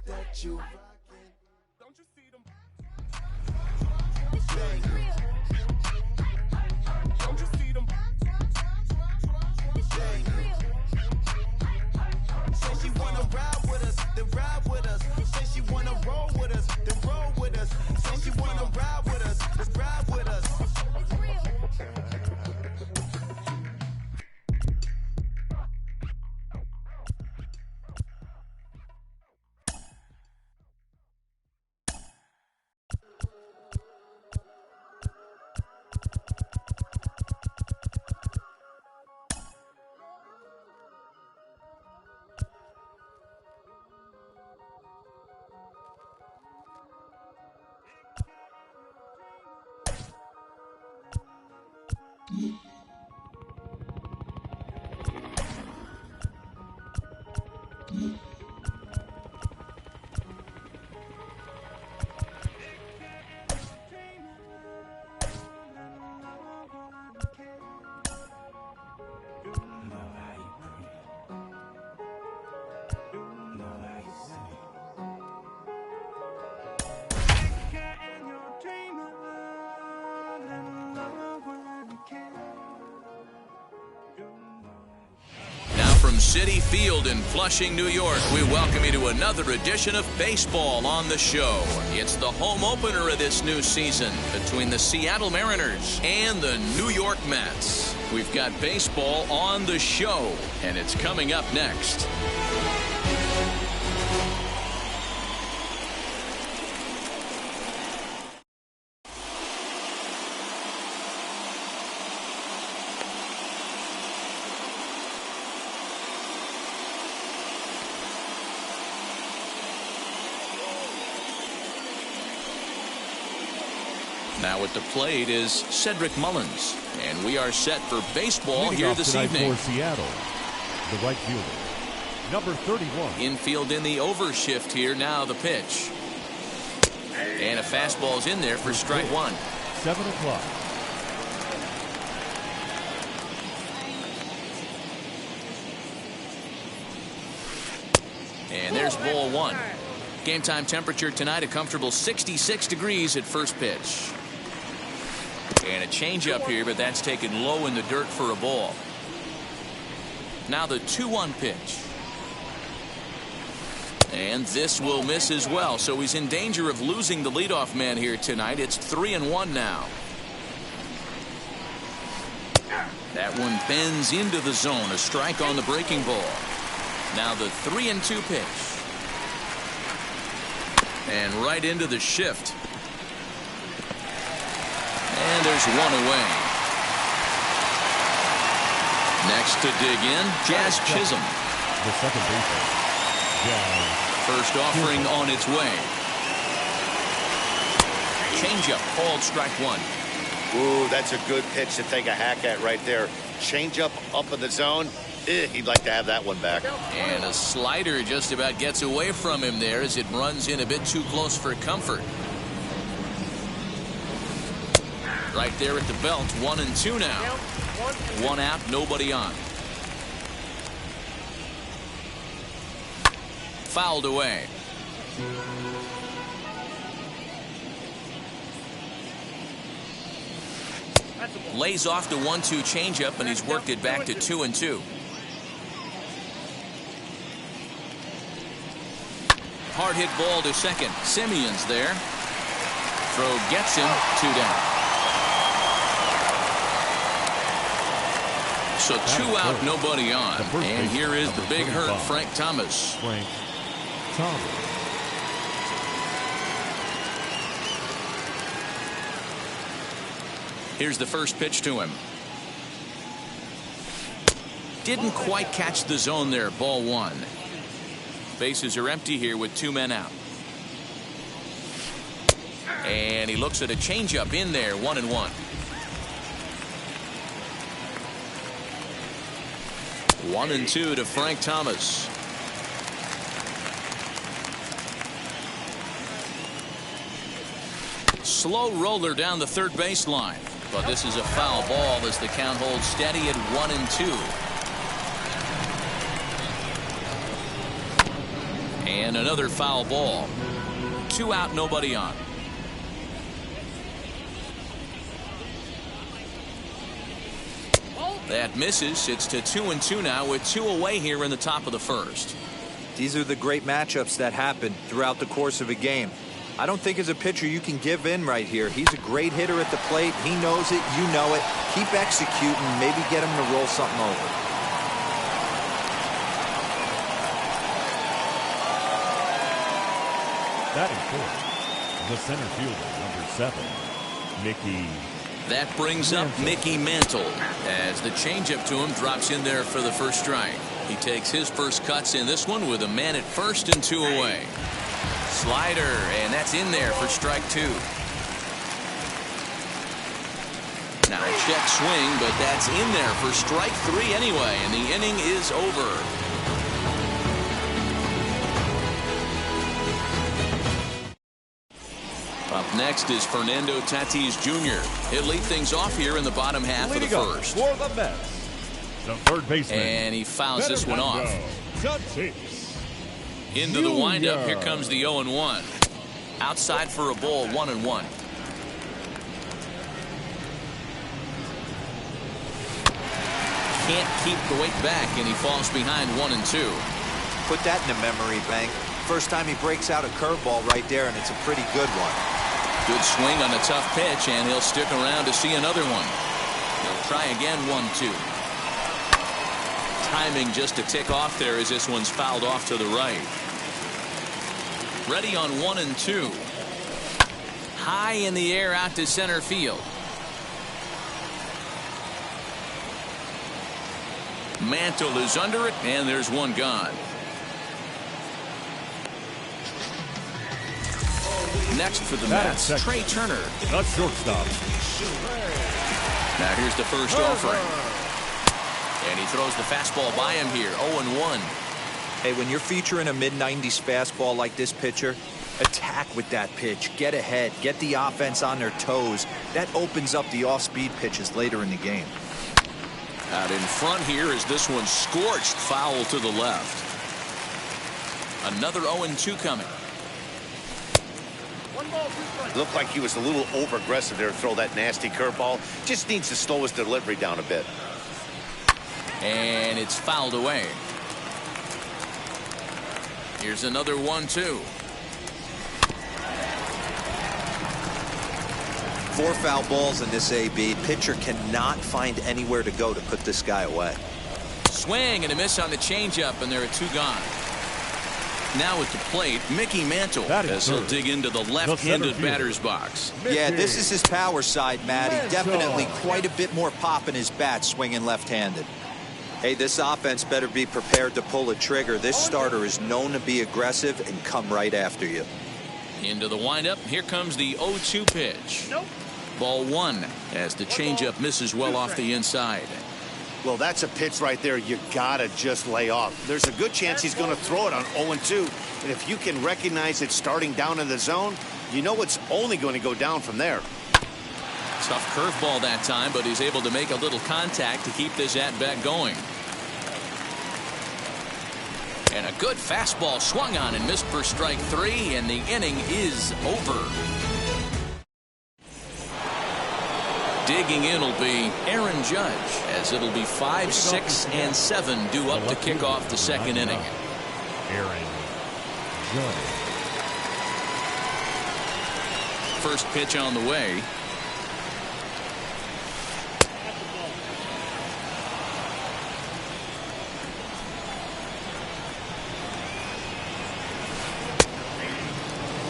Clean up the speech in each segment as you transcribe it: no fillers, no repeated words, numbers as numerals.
that you Don't you see them? Don't you see them? Say she wanna ride with us, then ride with us. Say she wanna roll with us, then roll with us. Say she wanna ride with us, then ride with us. From Citi Field in Flushing, New York, we welcome you to another edition of Baseball on the Show. It's the home opener of this new season between the Seattle Mariners and the New York Mets. We've got baseball on the show, and it's coming up next. Now at the plate is Cedric Mullins, and we are set for baseball here this evening. For Seattle, the right fielder, number 31. Infield in the overshift here. Now the pitch, and a fastball's in there for strike one. 7 o'clock. And there's ball one. Game time temperature tonight a comfortable 66 degrees at first pitch. And a changeup here, but that's taken low in the dirt for a ball. Now the 2-1 pitch. And this will miss as well, so he's in danger of losing the leadoff man here tonight. It's 3-1 now. That one bends into the zone. A strike on the breaking ball. Now the 3-2 pitch. And right into the shift. And there's one away. Next to dig in, Jazz Chisholm. The second baseman, Jazz. First offering on its way. Changeup called strike one. Ooh, that's a good pitch to take a hack at right there. Changeup up in the zone. He'd like to have that one back. And a slider just about gets away from him there as it runs in a bit too close for comfort. Right there at the belt, 1-2 now. One out, nobody on. Fouled away. Lays off the 1-2 changeup, and he's worked it back to 2-2. Hard hit ball to second. Simeon's there. Throw gets him. 2 down. So 2 out, nobody on. And here is the big hurt, Frank Thomas. Frank Thomas. Here's the first pitch to him. Didn't quite catch the zone there. Ball one. Bases are empty here with 2 men out. And he looks at a changeup in there. 1-1. 1-2 to Frank Thomas. Slow roller down the third baseline, but this is a foul ball as the count holds steady at 1-2. And another foul ball. 2 out, nobody on. That misses. It's to 2-2 now with 2 away here in the top of the first. These are the great matchups that happen throughout the course of a game. I don't think as a pitcher you can give in right here. He's a great hitter at the plate. He knows it. You know it. Keep executing. Maybe get him to roll something over. Batting fourth, the center fielder, number 7, Mickey. That brings up Mickey Mantle as the changeup to him drops in there for the first strike. He takes his first cuts in this one with a man at first and 2 away. Slider, and that's in there for strike 2. Now check swing, but that's in there for strike 3 anyway, and the inning is over. Up next is Fernando Tatis Jr. He'll lead things off here in the bottom half of the first. For the Mets, the third baseman. And he fouls this one off. Tatis Into the windup. Here comes the 0-1. Outside for a ball, 1-1. Can't keep the weight back, and he falls behind 1-2. Put that in the memory bank. First time he breaks out a curveball right there, and it's a pretty good one. Good swing on a tough pitch, and he'll stick around to see another one. He'll try again, 1-2. Timing just a tick off there as this one's fouled off to the right. Ready on 1-2. High in the air out to center field. Mantle is under it, and there's one gone. Next for the Mets, Trey Turner. The shortstop. Now here's the first offering. And he throws the fastball by him here, 0-1. Hey, when you're featuring a mid-90s fastball like this pitcher, attack with that pitch. Get ahead. Get the offense on their toes. That opens up the off-speed pitches later in the game. Out in front here is this one scorched foul to the left. Another 0-2 coming. Looked like he was a little over-aggressive there to throw that nasty curveball. Just needs to slow his delivery down a bit. And it's fouled away. Here's another 1-2. 4 foul balls in this AB. Pitcher cannot find anywhere to go to put this guy away. Swing and a miss on the changeup, and there are 2 gone. Now at the plate, Mickey Mantle as he'll dig into the left-handed batter's box. Yeah, this is his power side, Matty. Definitely quite a bit more pop in his bat swinging left-handed. Hey, this offense better be prepared to pull a trigger. This starter is known to be aggressive and come right after you. Into the windup. Here comes the 0-2 pitch. Ball 1 as the changeup misses well off the inside. Well, that's a pitch right there you gotta just lay off. There's a good chance he's going to throw it on 0-2. And if you can recognize it starting down in the zone, you know it's only going to go down from there. Tough curveball that time, but he's able to make a little contact to keep this at-bat going. And a good fastball swung on and missed for strike 3, and the inning is over. Digging in will be Aaron Judge, as it'll be 5, 6, and 7 due up to kick off the second inning. Aaron Judge. First pitch on the way.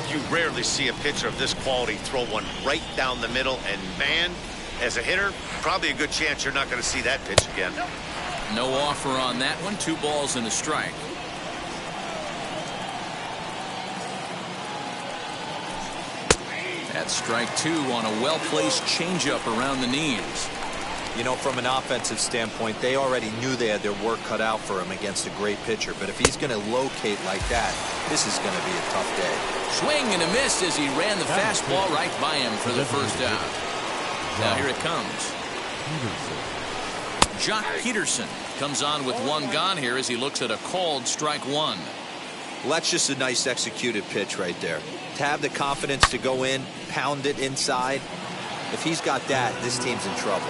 You rarely see a pitcher of this quality throw one right down the middle, and man, as a hitter, probably a good chance you're not going to see that pitch again. No offer on that one. 2 balls and a strike. That's strike 2 on a well-placed changeup around the knees. You know, from an offensive standpoint, they already knew they had their work cut out for him against a great pitcher. But if he's going to locate like that, this is going to be a tough day. Swing and a miss as he ran the fastball right by him for the first out. Now here it comes. Jock Peterson comes on with 1 gone here as he looks at a called strike 1. Well, that's just a nice executed pitch right there. To have the confidence to go in, pound it inside. If he's got that, this team's in trouble.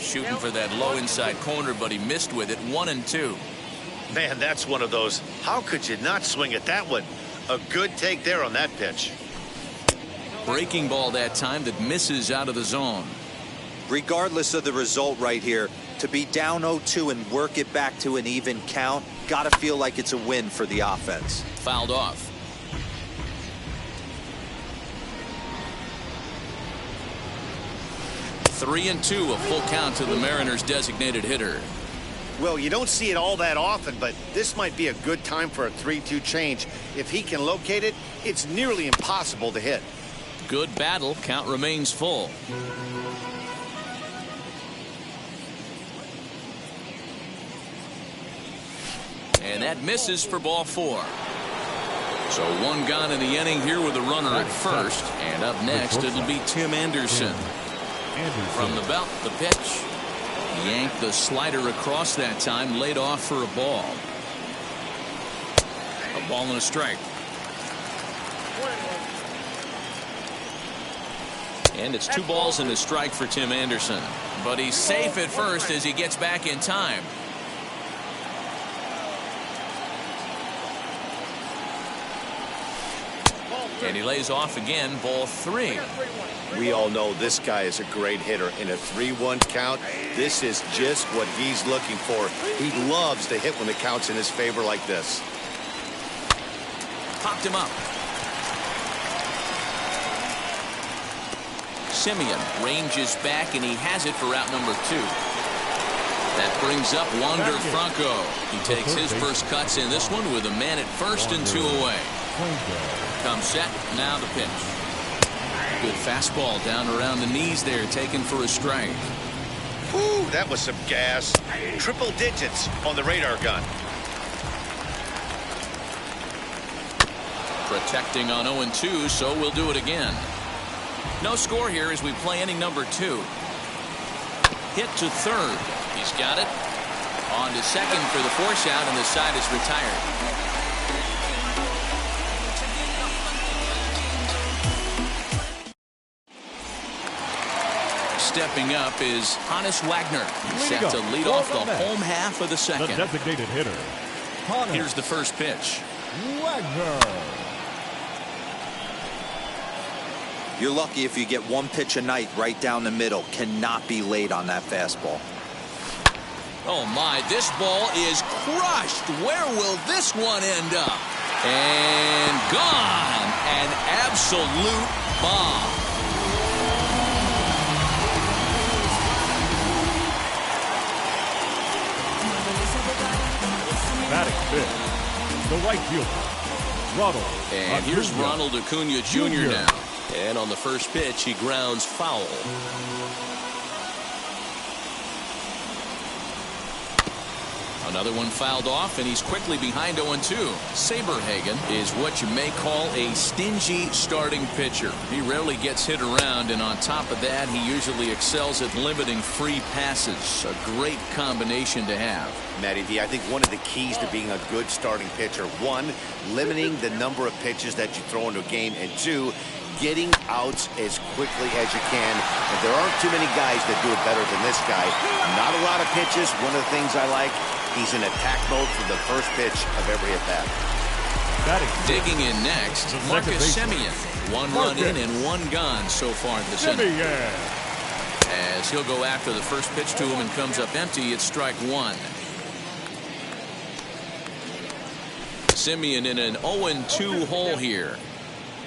Shooting for that low inside corner, but he missed with it. 1-2. Man, that's one of those. How could you not swing at that one? A good take there on that pitch. Breaking ball that time that misses out of the zone. Regardless of the result right here, to be down 0-2 and work it back to an even count, gotta feel like it's a win for the offense. Fouled off. 3-2, a full count to the Mariners' designated hitter. Well, you don't see it all that often, but this might be a good time for a 3-2 change. If he can locate it, it's nearly impossible to hit. Good battle. Count remains full. And that misses for ball 4. So one gone in the inning here with a runner at first. And up next, it'll be Tim Anderson. From the belt, the pitch. Yanked the slider across that time, laid off for a ball. A ball and a strike. And it's 2 balls and a strike for Tim Anderson. But he's safe at first as he gets back in time. And he lays off again, ball 3. We all know this guy is a great hitter. In a 3-1 count, this is just what he's looking for. He loves to hit when the count's in his favor like this. Popped him up. Simeon ranges back, and he has it for out number 2. That brings up Wander Franco. He takes his first cuts in this one with a man at first and 2 away. Comes set, now the pitch. Good fastball down around the knees there, taken for a strike. Whew, that was some gas. Triple digits on the radar gun. Protecting on 0-2, so we'll do it again. No score here as we play inning number 2. Hit to third. He's got it. On to second for the force out, and the side is retired. Stepping up is Hannes Wagner. Set to lead off the home half of the second. The designated hitter. Here's the first pitch. Wagner. You're lucky if you get one pitch a night right down the middle. Cannot be late on that fastball. Oh my, this ball is crushed. Where will this one end up? And gone. An absolute bomb. Batting fifth, the right fielder, Ronald. And here's Ronald Acuna Jr. now. And on the first pitch, he grounds foul. Another one fouled off, and he's quickly behind 0-2. Saberhagen is what you may call a stingy starting pitcher. He rarely gets hit around, and on top of that, he usually excels at limiting free passes. A great combination to have. Matty V, I think one of the keys to being a good starting pitcher, 1, limiting the number of pitches that you throw into a game, and 2, getting outs as quickly as you can. And there aren't too many guys that do it better than this guy. Not a lot of pitches. One of the things I like, he's in attack mode for the first pitch of every at-bat. Digging in next, Marcus Simeon. 1 run in and 1 gone so far this inning. As he'll go after the first pitch to him and comes up empty, it's strike 1. Simeon in an 0-2 hole here.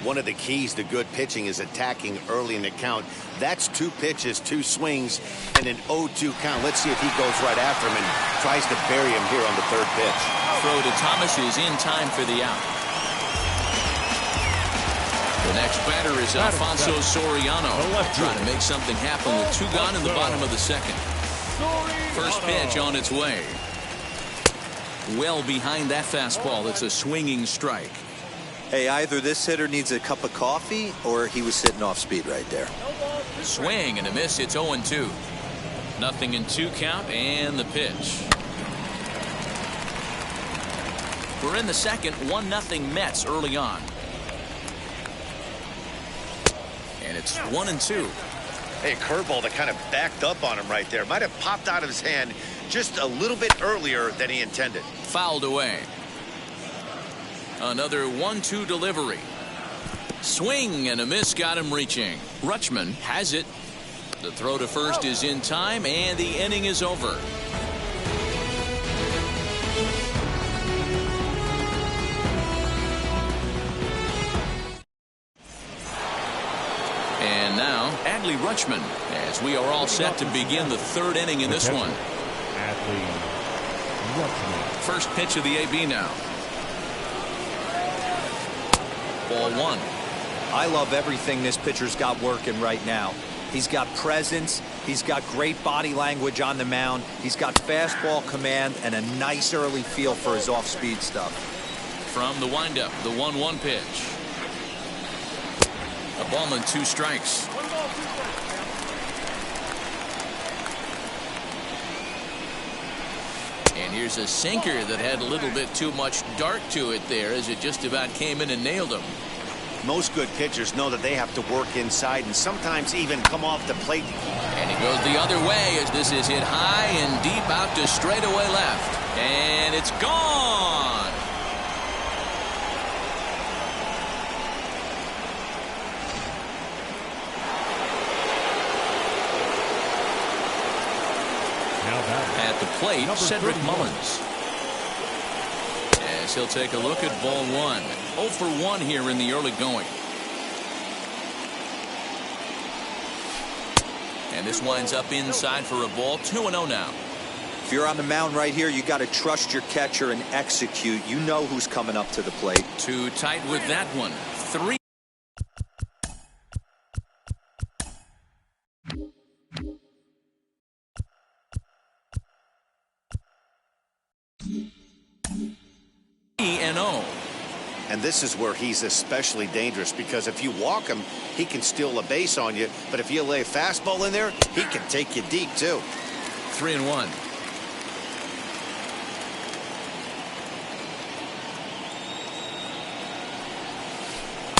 One of the keys to good pitching is attacking early in the count. That's 2 pitches, 2 swings, and an 0-2 count. Let's see if he goes right after him and tries to bury him here on the 3rd pitch. Throw to Thomas is in time for the out. The next batter is Alfonso Soriano, trying to make something happen with 2 gone in the bottom of the second. First pitch on its way. Well behind that fastball. It's a swinging strike. Hey, either this hitter needs a cup of coffee or he was sitting off speed right there. Swing and a miss. It's 0-2. 0-2 count and the pitch. We're in the second. 1-0 Mets early on. And it's 1-2. Hey, a curveball that kind of backed up on him right there. Might have popped out of his hand just a little bit earlier than he intended. Fouled away. Another 1-2 delivery. Swing and a miss got him reaching. Rutschman has it. The throw to first is in time, and the inning is over. And now, Adley Rutschman, as we are all set to begin the third inning in this one. Adley Rutschman. First pitch of the AB now. Ball 1. I love everything this pitcher's got working right now. He's got presence. He's got great body language on the mound. He's got fastball command and a nice early feel for his off-speed stuff. From the windup, the 1-1 pitch. A ball and 2 strikes. And here's a sinker that had a little bit too much dart to it there as it just about came in and nailed him. Most good pitchers know that they have to work inside and sometimes even come off the plate. And it goes the other way as this is hit high and deep out to straightaway left. And it's gone. At the plate, Cedric Mullins. As he'll take a look at ball 1. 0 for 1 here in the early going. And this winds up inside for a ball. 2-0 now. If you're on the mound right here, you got to trust your catcher and execute. You know who's coming up to the plate. Too tight with that one. 3. And this is where he's especially dangerous, because if you walk him, he can steal a base on you. But if you lay a fastball in there, he can take you deep, too. 3-1.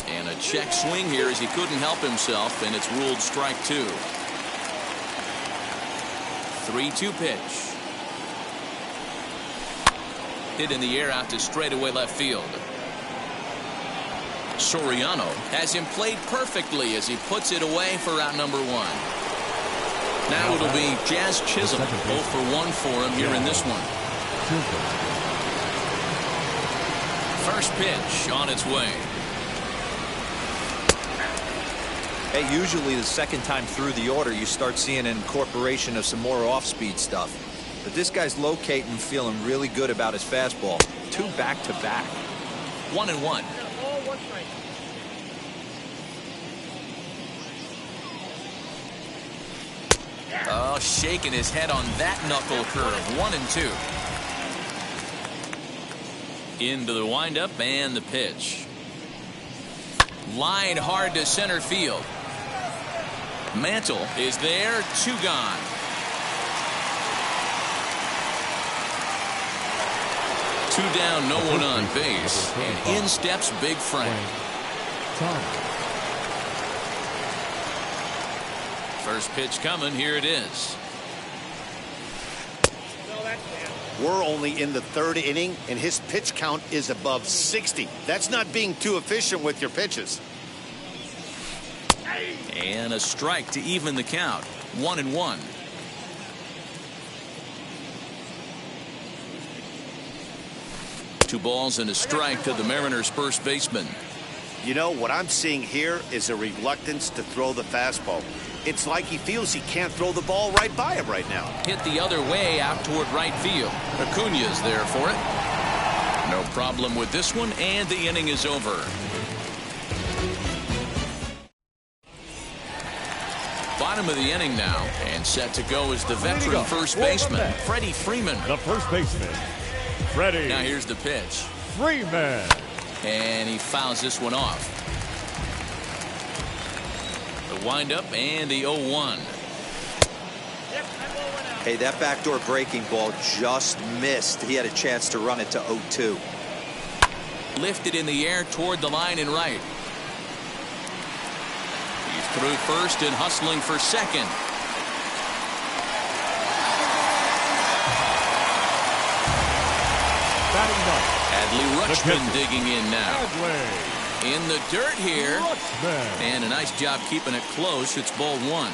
And a check swing here as he couldn't help himself, and it's ruled strike 2. 3-2 pitch. Hit in the air out to straightaway left field. Soriano has him played perfectly as he puts it away for out number 1. Now it'll be Jazz Chisholm. 0 for 1 for him here in this one. First pitch on its way. Hey, usually the second time through the order, you start seeing an incorporation of some more off-speed stuff. But this guy's locating, feeling really good about his fastball. 2 back-to-back. 1-1. Oh, shaking his head on that knuckle curve. 1-2. Into the windup and the pitch. Line hard to center field. Mantle is there. 2 gone. Two down, no one on base, and in steps Big Frank. First pitch coming. Here it is. We're only in the 3rd inning, and his pitch count is above 60. That's not being too efficient with your pitches. And a strike to even the count. 1-1. Two balls and a strike to the Mariners' first baseman. You know, what I'm seeing here is a reluctance to throw the fastball. It's like he feels he can't throw the ball right by him right now. Hit the other way out toward right field. Acuña's there for it. No problem with this one, and the inning is over. Bottom of the inning now, and set to go is the veteran first baseman, Freddie Freeman. The first baseman, Freddie. Now here's the pitch. Freeman. And he fouls this one off. The windup and the 0-1. Hey, that backdoor breaking ball just missed. He had a chance to run it to 0-2. Lifted in the air toward the line and right. He's through first and hustling for second. Batting ninth. Adley Rutschman pitcher. digging in now. Adley In the dirt here. Rutschman. And a nice job keeping it close. It's ball one.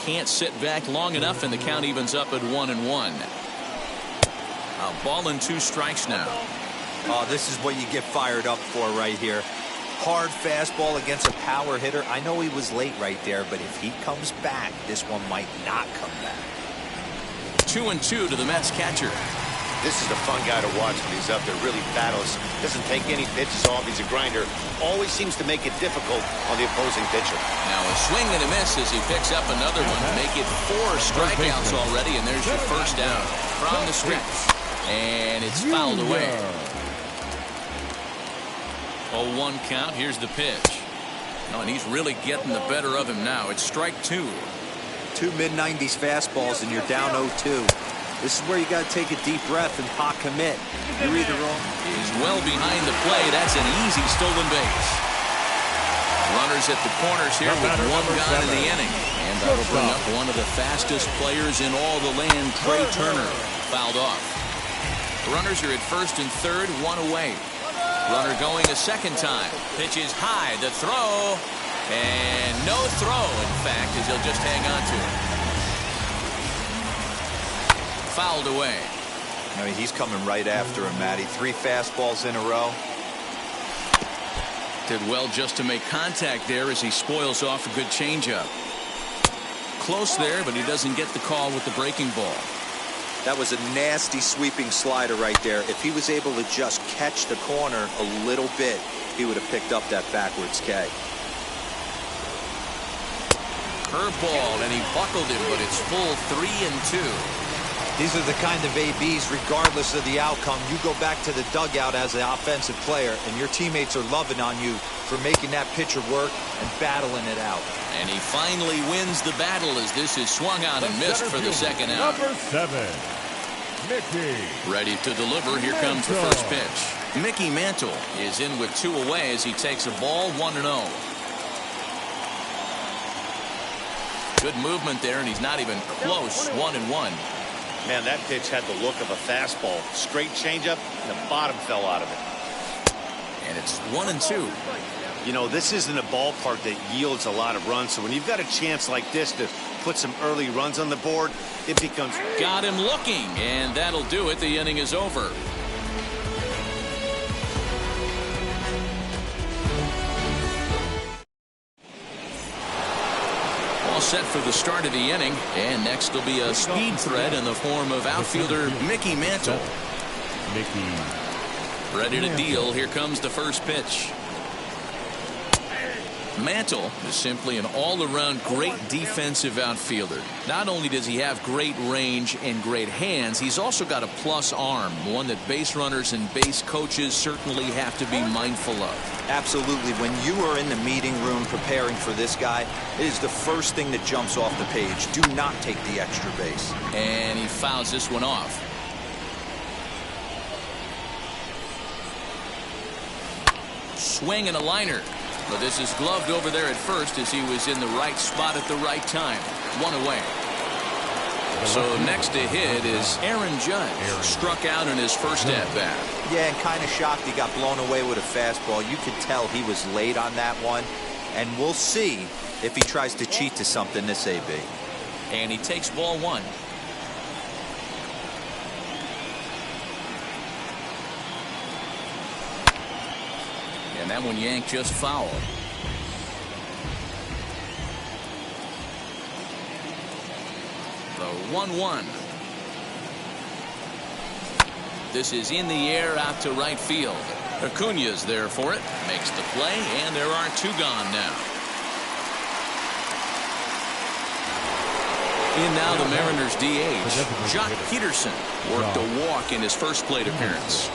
Can't sit back long enough, and the count evens up at 1-1. A ball and 2 strikes now. Oh, this is what you get fired up for right here. Hard fastball against a power hitter. I know he was late right there, but if he comes back, this one might not come back. 2-2 to the Mets catcher. This is a fun guy to watch when he's up there. Really battles. Doesn't take any pitches off. He's a grinder. Always seems to make it difficult on the opposing pitcher. Now a swing and a miss as he picks up another one. Make it 4 strikeouts already, and there's your first down from the stretch. And it's fouled away. 0-1 count. Here's the pitch. Oh, and he's really getting the better of him now. It's strike 2. 2 mid-90s fastballs, and you're down 0-2. This is where you got to take a deep breath and pot commit. You're either wrong. He's well behind the play. That's an easy stolen base. Runners at the corners here with one gone in the inning. And that'll bring up one of the fastest players in all the land, Trey Turner. Fouled off. The runners are at first and third, 1 away. Runner going a second time. Pitch is high. The throw. And no throw, in fact, as he'll just hang on to it. Fouled away. I mean, he's coming right after him, Matty. 3 fastballs in a row. Did well just to make contact there as he spoils off a good changeup. Close there, but he doesn't get the call with the breaking ball. That was a nasty sweeping slider right there. If he was able to just catch the corner a little bit, he would have picked up that backwards K. Curveball, and he buckled it, but it's full 3-2. These are the kind of ABs, regardless of the outcome. You go back to the dugout as an offensive player, and your teammates are loving on you for making that pitcher work and battling it out. And he finally wins the battle as this is swung on and missed for the second out. Number 7, Mickey. Ready to deliver. Here comes the first pitch. Mickey Mantle is in with 2 away as he takes a ball 1-0. Good movement there, and he's not even close. 1-1. Man, that pitch had the look of a fastball. Straight changeup, and the bottom fell out of it. And it's 1-2. You know, this isn't a ballpark that yields a lot of runs, so when you've got a chance like this to put some early runs on the board, it becomes... Got him looking, and that'll do it. The inning is over. All set for the start of the inning, and next will be a speed threat in the form of outfielder Mickey Mantle. Mickey. Ready to deal. Here comes the first pitch. Mantle is simply an all-around great defensive outfielder. Not only does he have great range and great hands, he's also got a plus arm, one that base runners and base coaches certainly have to be mindful of. Absolutely. When you are in the meeting room preparing for this guy, it is the first thing that jumps off the page. Do not take the extra base. And he fouls this one off. Swing and a liner. But this is gloved over there at first as he was in the right spot at the right time. 1 away. So next to hit is Aaron Judge. Struck out in his first at-bat. Yeah, and kind of shocked he got blown away with a fastball. You could tell he was late on that one. And we'll see if he tries to cheat to something this AB. And he takes ball 1. And that one yanked just foul. The 1-1. This is in the air out to right field. Acuña's there for it. Makes the play, and there are 2 gone now. In now the Mariners DH. Jock Peterson worked a walk in his first plate appearance.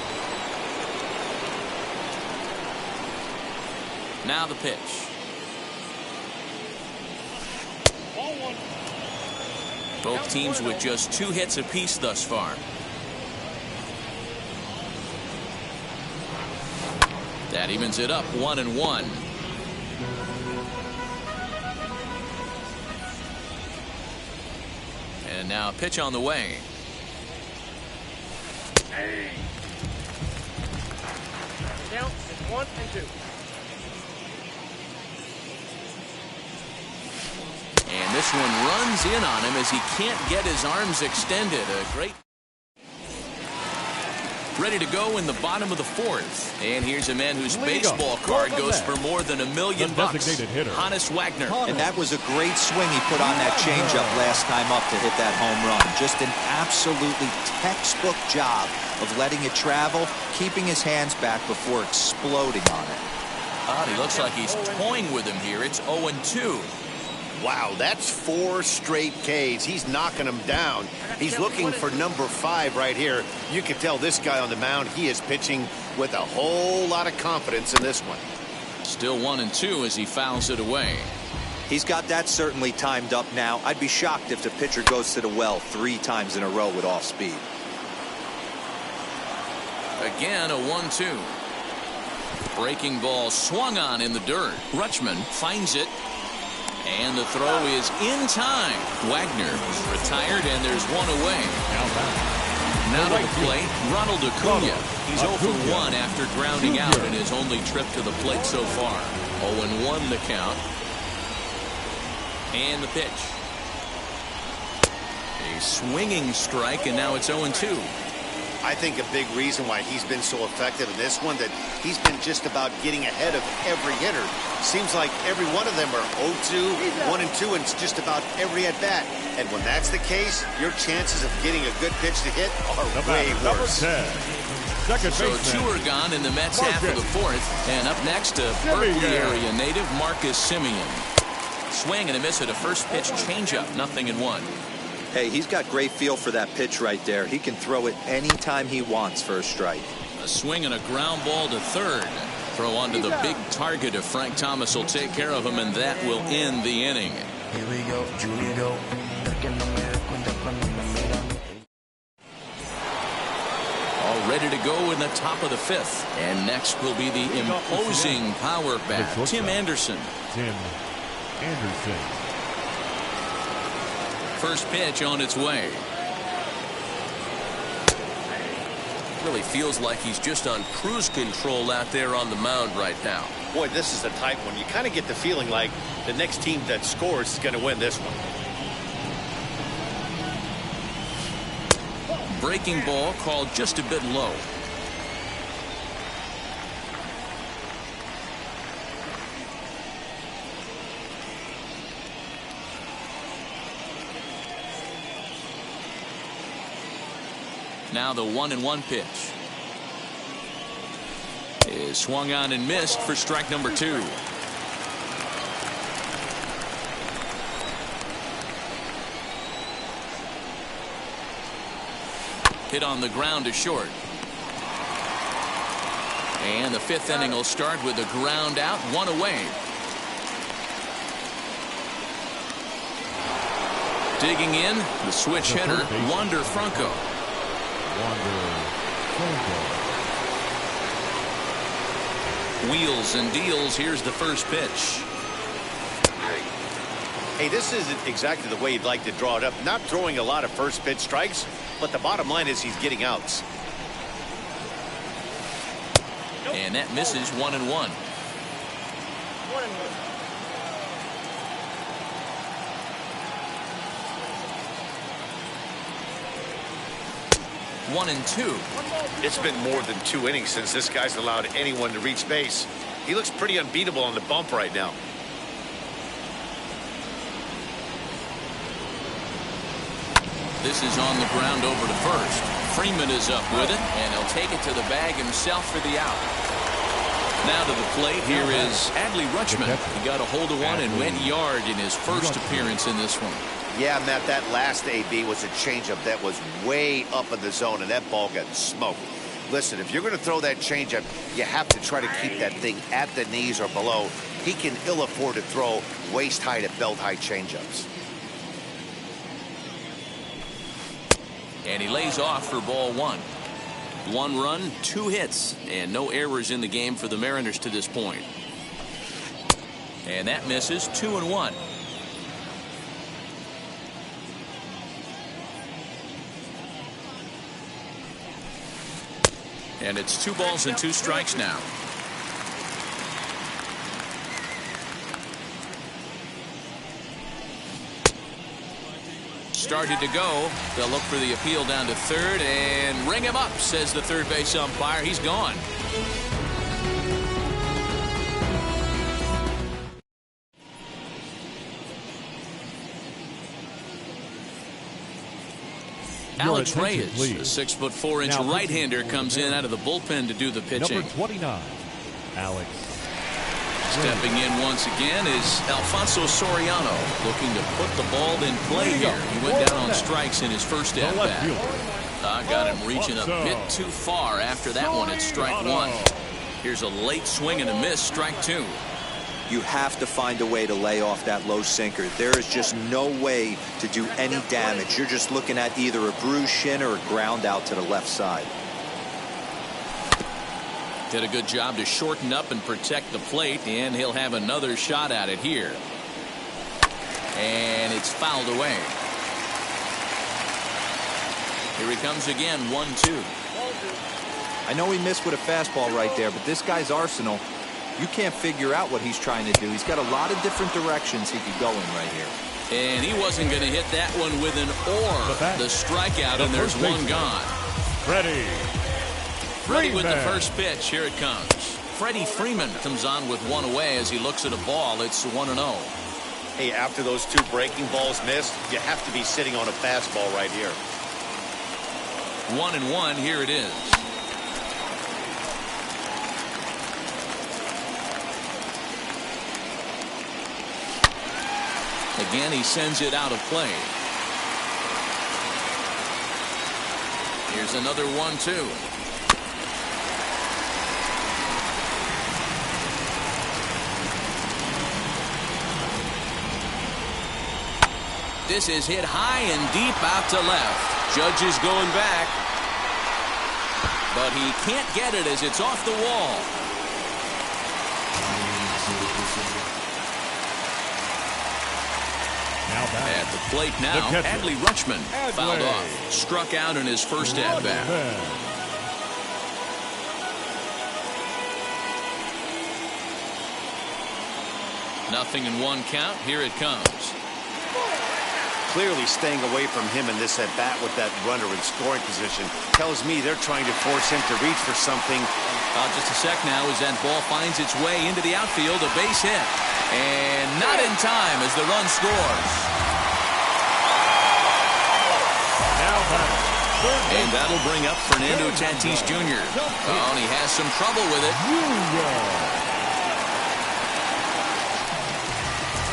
Now the pitch. Both teams with just 2 hits apiece thus far. That evens it up 1-1. And now a pitch on the way. Count is 1-2. And this one runs in on him as he can't get his arms extended. A great. Ready to go in the bottom of the 4th. And here's a man whose baseball card goes for more than $1 million. Hannes Wagner. And that was a great swing he put on that changeup last time up to hit that home run. Just an absolutely textbook job of letting it travel, keeping his hands back before exploding on it. He looks like he's toying with him here. It's 0-2. Wow, that's 4 straight Ks. He's knocking them down. He's looking for number 5 right here. You can tell this guy on the mound, he is pitching with a whole lot of confidence in this one. Still 1-2 as he fouls it away. He's got that certainly timed up now. I'd be shocked if the pitcher goes to the well 3 times in a row with off speed. Again, a 1-2. Breaking ball swung on in the dirt. Rutschman finds it. And the throw is in time. Wagner retired, and there's one away. Now to the plate, Ronald Acuna. He's 0 for 1 after grounding out in his only trip to the plate so far. 0-1 the count. And the pitch. A swinging strike, and now it's 0-2. I think a big reason why he's been so effective in this one, that he's been just about getting ahead of every hitter. Seems like every one of them are 0-2, 1-2, and it's just about every at-bat. And when that's the case, your chances of getting a good pitch to hit are way worse. So 2 are gone in the Mets half of the 4th. And up next, a Berkeley area native, Marcus Semien. Swing and a miss at a first pitch changeup, 0-1. Hey, he's got great feel for that pitch right there. He can throw it anytime he wants for a strike. A swing and a ground ball to third. Throw onto the big target of Frank Thomas will take care of him, and that will end the inning. Here we go, Julia go. All ready to go in the top of the 5th. And next will be the imposing power bat, Tim Anderson. Tim Anderson. First pitch on its way. Really feels like he's just on cruise control out there on the mound right now. Boy, this is the type one. You kind of get the feeling like the next team that scores is going to win this one. Breaking ball called just a bit low. Now the 1-1 pitch is swung on and missed for strike number 2. Hit on the ground to short. And the 5th inning will start with a ground out, 1 away. Digging in, the switch hitter, Wander Franco. Wheels and deals. Here's the first pitch. Hey, this isn't exactly the way you'd like to draw it up. Not throwing a lot of first pitch strikes, but the bottom line is he's getting outs. And that misses 1-1. 1-2. It's been more than 2 innings since this guy's allowed anyone to reach base. He looks pretty unbeatable on the bump right now. This is on the ground over to first. Freeman is up with it, and he'll take it to the bag himself for the out. Now to the plate, here is Adley Rutschman. He got a hold of one and went yard in his first appearance in this one. Yeah, Matt, that last AB was a changeup that was way up in the zone, and that ball got smoked. Listen, if you're going to throw that changeup, you have to try to keep that thing at the knees or below. He can ill afford to throw waist-high to belt-high changeups. And he lays off for ball one. 1 run, 2 hits, and no errors in the game for the Mariners to this point. And that misses. 2-1. And it's 2 balls and 2 strikes now. Started to go. They'll look for the appeal down to third and ring him up, says the third base umpire. He's gone. Alex Reyes, a 6'4" right-hander, comes in out of the bullpen to do the pitching. Number 29, Alex. Stepping in once again is Alfonso Soriano, looking to put the ball in play here. He went down on strikes in his first at-bat. Got him reaching a bit too far after that one at strike 1. Here's a late swing and a miss, strike 2. You have to find a way to lay off that low sinker. There is just no way to do any damage. You're just looking at either a bruised shin or a ground out to the left side. Did a good job to shorten up and protect the plate, and he'll have another shot at it here. And it's fouled away. Here he comes again, 1-2. I know he missed with a fastball right there, but this guy's arsenal, you can't figure out what he's trying to do. He's got a lot of different directions he could go in right here. And he wasn't going to hit that one with an or. The strikeout, and there's one gone. Freddie with the first pitch. Here it comes. Freddie Freeman comes on with one away as he looks at a ball. It's 1-0. Hey, after those 2 breaking balls missed, you have to be sitting on a fastball right here. 1-1. Here it is. Again, he sends it out of play. Here's another 1-2. This is hit high and deep out to left. Judge is going back, but he can't get it as it's off the wall. At the plate now, Adley Rutschman fouled off. Struck out in his first at-bat. Nothing in 1 count. Here it comes. Clearly staying away from him in this at-bat with that runner in scoring position tells me they're trying to force him to reach for something. Just a sec now as that ball finds its way into the outfield. A base hit. And not in time as the run scores. And that'll bring up Fernando Tatis Jr. Oh, and he has some trouble with it.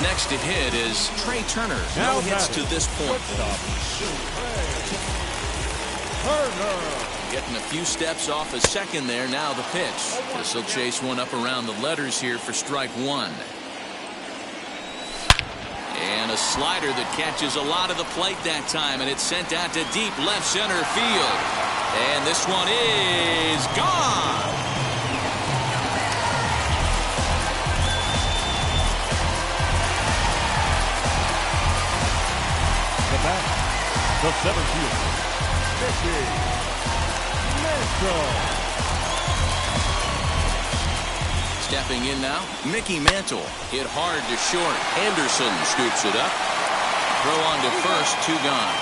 Next to hit is Trey Turner. No hits to this point. Getting a few steps off a second there. Now the pitch. This will chase one up around the letters here for strike 1. And a slider that catches a lot of the plate that time, and it's sent out to deep left center field. And this one is gone. The center fielder, Mickey Mantle. Stepping in now, Mickey Mantle. Hit hard to short. Anderson scoops it up. Throw on to first, 2 gone.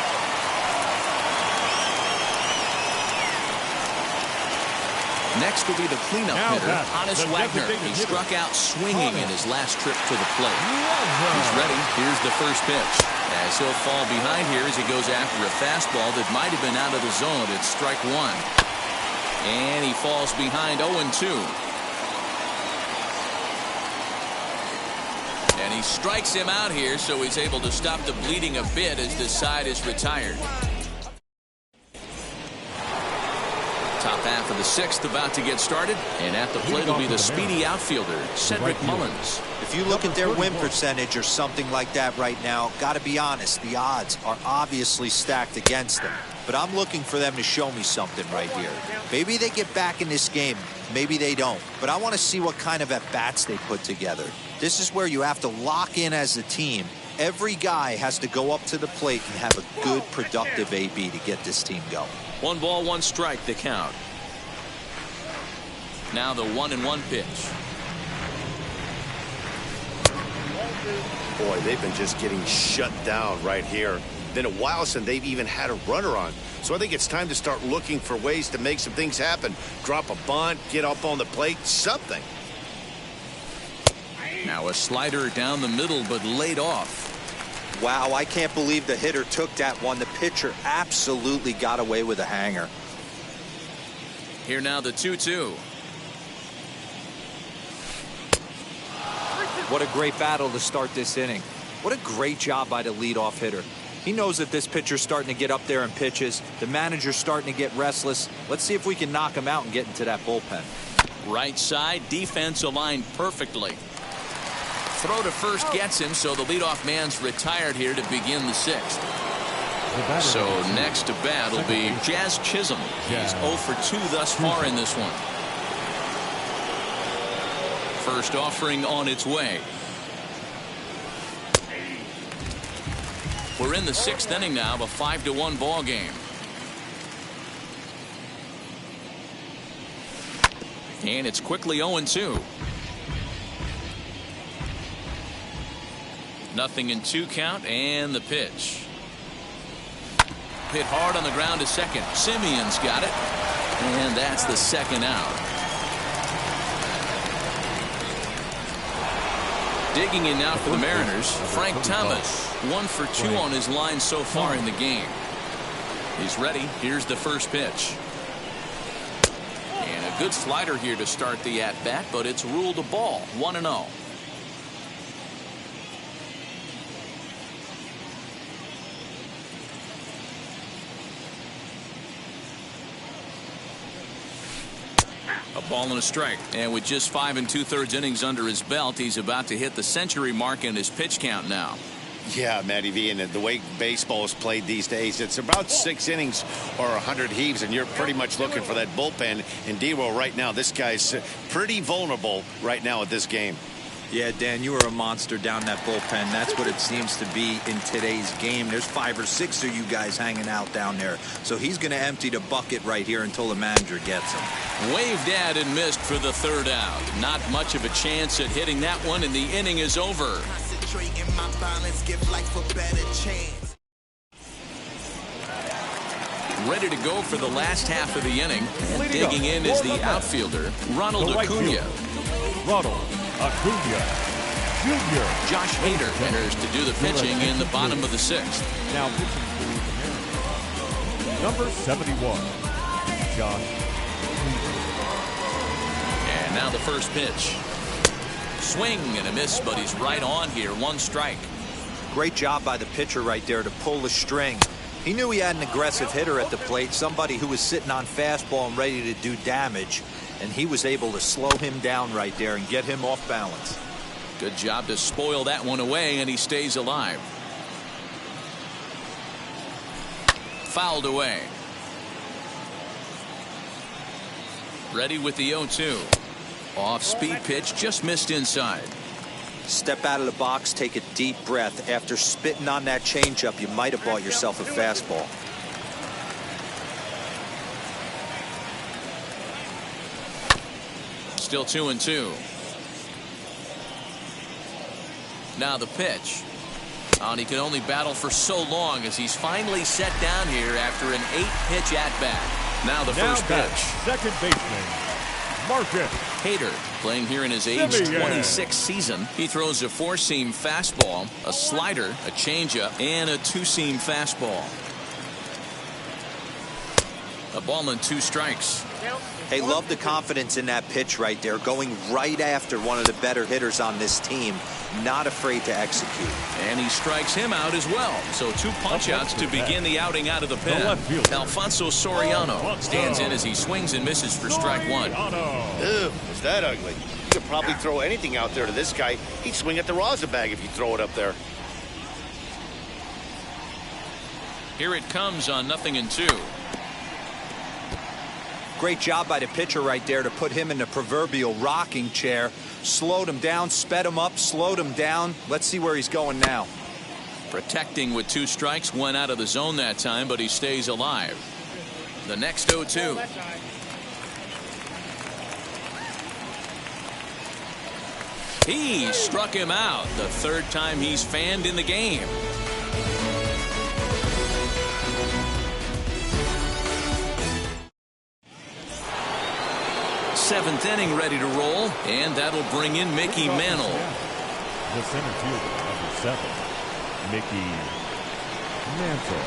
Next will be the cleanup hitter, Honus Wagner. He struck out swinging in his last trip to the plate. He's ready. Here's the first pitch. As he'll fall behind here as he goes after a fastball that might have been out of the zone. It's strike 1. And he falls behind 0-2. And he strikes him out here, so he's able to stop the bleeding a bit as this side is retired. Top half half of the sixth about to get started, and at the plate will be the speedy outfielder, Cedric Mullins. If you look at their win percentage or something like that right now, got to be honest, the odds are obviously stacked against them. But I'm looking for them to show me something right here. Maybe they get back in this game. Maybe they don't. But I want to see what kind of at-bats they put together. This is where you have to lock in as a team. Every guy has to go up to the plate and have a good, productive AB to get this team going. 1 ball, 1 strike, the count. Now the 1-1 pitch. Boy, they've been just getting shut down right here. Been a while since they've even had a runner on. So I think it's time to start looking for ways to make some things happen. Drop a bunt, get up on the plate, something. Now a slider down the middle, but laid off. Wow, I can't believe the hitter took that one. The pitcher absolutely got away with a hanger. Here now the 2-2. What a great battle to start this inning. What a great job by the leadoff hitter. He knows that this pitcher's starting to get up there in pitches. The manager's starting to get restless. Let's see if we can knock him out and get into that bullpen. Right side, defense aligned perfectly. Throw to first gets him, so the leadoff man's retired here to begin the sixth. So next to bat will be Jazz Chisholm. He's 0 for 2 thus far in this one. First offering on its way. We're in the 6th inning now, a 5-1 ball game. And it's quickly 0-2. Nothing in 2 count, and the pitch. Hit hard on the ground to second. Simeon's got it, and that's the second out. Digging in now for the Mariners, Frank Thomas. 1 for 2 on his line so far in the game. He's ready. Here's the first pitch. And a good slider here to start the at-bat, but it's ruled a ball. 1-0. A ball and a strike. And with just 5 2/3 innings under his belt, he's about to hit the century mark in his pitch count now. Yeah, Matty V, and the way baseball is played these days, it's about 6 innings or 100 heaves, and you're pretty much looking for that bullpen. And D-Roll right now, this guy's pretty vulnerable right now at this game. Yeah, Dan, you are a monster down that bullpen. That's what it seems to be in today's game. There's 5 or 6 of you guys hanging out down there. So he's going to empty the bucket right here until the manager gets him. Waved at and missed for the 3rd out. Not much of a chance at hitting that one, and the inning is over. Ready to go for the last half of the inning. And digging in is the outfielder, Ronald Acuna. Ronald Acuna Jr. Josh Hader enters to do the pitching in the bottom of the 6th. Now pitching for the Mariners, number 71, Josh Hader. And now the first pitch. Swing and a miss, but he's right on here. 1 strike. Great job by the pitcher right there to pull the string. He knew he had an aggressive hitter at the plate, somebody who was sitting on fastball and ready to do damage. And he was able to slow him down right there and get him off balance. Good job to spoil that one away, and he stays alive. Fouled away. Ready with the 0-2. Off-speed pitch, just missed inside. Step out of the box, take a deep breath. After spitting on that changeup, you might have bought yourself a fastball. Still 2-2. Now the pitch. And he could only battle for so long as he's finally set down here after an 8-pitch at-bat. Now the first pitch. Second baseman, Marcus Hader, playing here in his age 26 season. He throws a 4-seam fastball, a slider, a changeup, and a 2-seam fastball. A ball and 2 strikes. Hey, love the confidence in that pitch right there, going right after one of the better hitters on this team, not afraid to execute. And he strikes him out as well. So 2 punch-outs to begin the outing out of the pen. Alfonso Soriano stands in as he swings and misses for strike 1. Ew, is that ugly? You could probably throw anything out there to this guy. He'd swing at the rosin bag if you throw it up there. Here it comes on 0-2. Great job by the pitcher right there to put him in the proverbial rocking chair. Slowed him down, sped him up, slowed him down. Let's see where he's going now. Protecting with 2 strikes, went out of the zone that time, but he stays alive. The next 0-2. He struck him out, the 3rd time he's fanned in the game. 7th inning ready to roll, and that'll bring in Mickey Mantle. The center fielder, number 7, Mickey Mantle.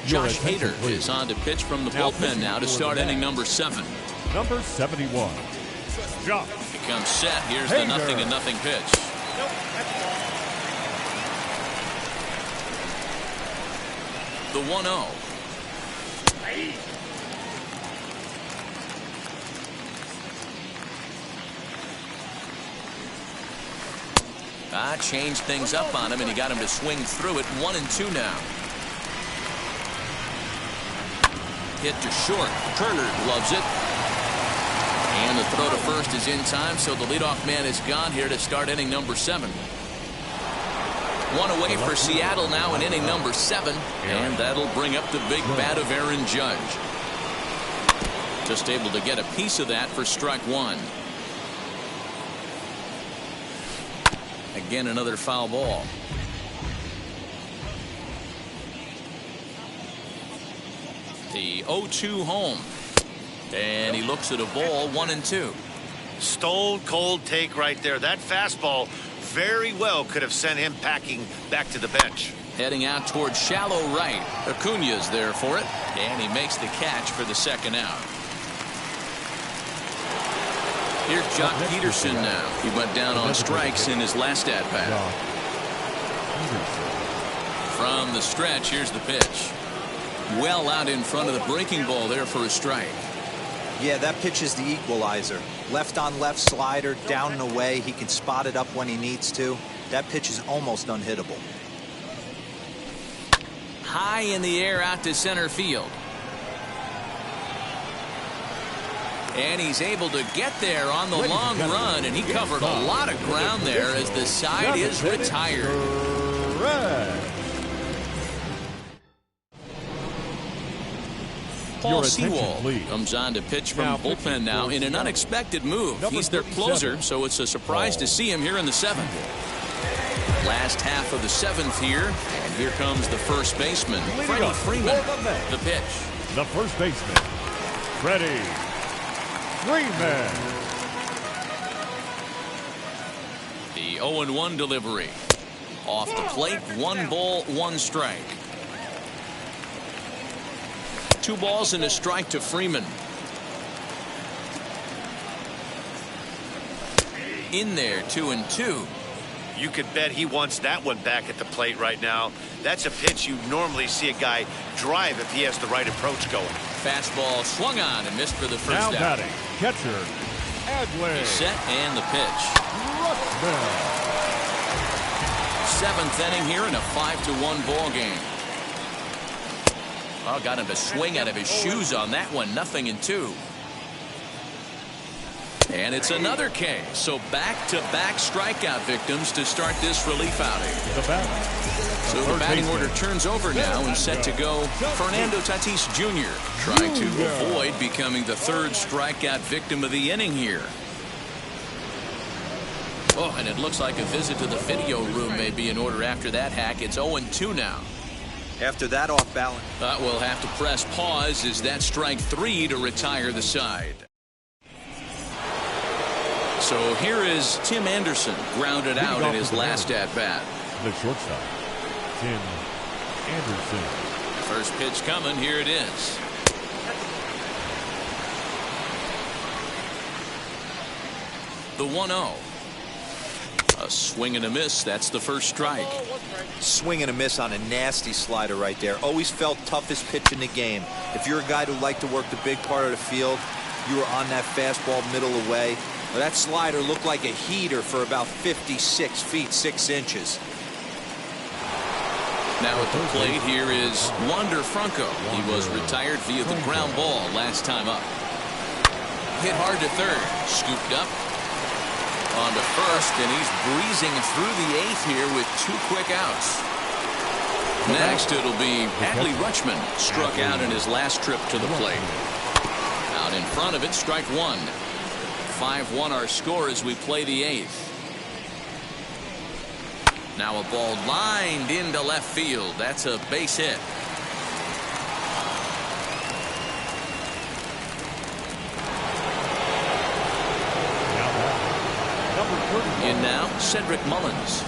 Josh Hader is on to pitch from the bullpen now to start inning number 7. Number 71. Josh. Becomes set. Here's the 0-0 pitch. The 1-0. Changed things up on him, and he got him to swing through it. 1-2 now. Hit to short. Turner loves it. And the throw to first is in time, so the leadoff man is gone here to start inning number 7. 1 away for Seattle now in inning number 7, and that'll bring up the big bat of Aaron Judge. Just able to get a piece of that for strike 1. Again, another foul ball. The 0-2 home, and he looks at a ball. 1-2. Stone cold take right there. That fastball very well could have sent him packing back to the bench. Heading out towards shallow right. Acuna's there for it, and he makes the catch for the 2nd out. Here's Jock Peterson now. He went down on strikes in his last at-bat. From the stretch, here's the pitch. Well out in front of the breaking ball there for a strike. Yeah, that pitch is the equalizer. Left on left slider, down and away. He can spot it up when he needs to. That pitch is almost unhittable. High in the air out to center field. And he's able to get there on the long run, and he covered a lot of ground there as the side is retired. Paul Sewald comes on to pitch from bullpen now in an unexpected move. He's their closer, so it's a surprise to see him here in the 7th. Last half of the 7th here, and here comes the first baseman, Freddie Freeman. The pitch. The first baseman, Freddie Freeman. The 0-1 delivery. Off the plate, 1 ball, 1 strike. 2 balls and a strike to Freeman. In there, 2-2. You could bet he wants that one back at the plate right now. That's a pitch you normally see a guy drive if he has the right approach going. Fastball swung on and missed for the first out. Now batting, catcher, Adley. He's set and the pitch. 7th inning here in a 5-1 ball game. Oh, got him to swing out of his shoes on that one. 0-2. And it's another K. So back-to-back strikeout victims to start this relief outing. So the batting order turns over now and set to go Fernando Tatis Jr. trying to avoid becoming the 3rd strikeout victim of the inning here. Oh, and it looks like a visit to the video room may be in order after that hack. It's 0-2 now. After that off balance. We'll have to press pause as that strike 3 to retire the side. So here is Tim Anderson, grounded out in his last at-bat. The shortstop, Tim Anderson. First pitch coming. Here it is. The 1-0. A swing and a miss. That's the first strike. Swing and a miss on a nasty slider right there. Always felt toughest pitch in the game. If you're a guy who liked to work the big part of the field, you were on that fastball middle away. Well, that slider looked like a heater for about 56 feet 6 inches. Now at the plate, here is Wander Franco. He was retired via the ground ball last time up. Hit hard to third. Scooped up. On to first, and he's breezing through the 8th here with 2 quick outs. Next, it'll be Adley Rutschman, struck out in his last trip to the plate. Out in front of it, strike 1. 5-1 our score as we play the 8th. Now a ball lined into left field. That's a base hit. In now, Cedric Mullins.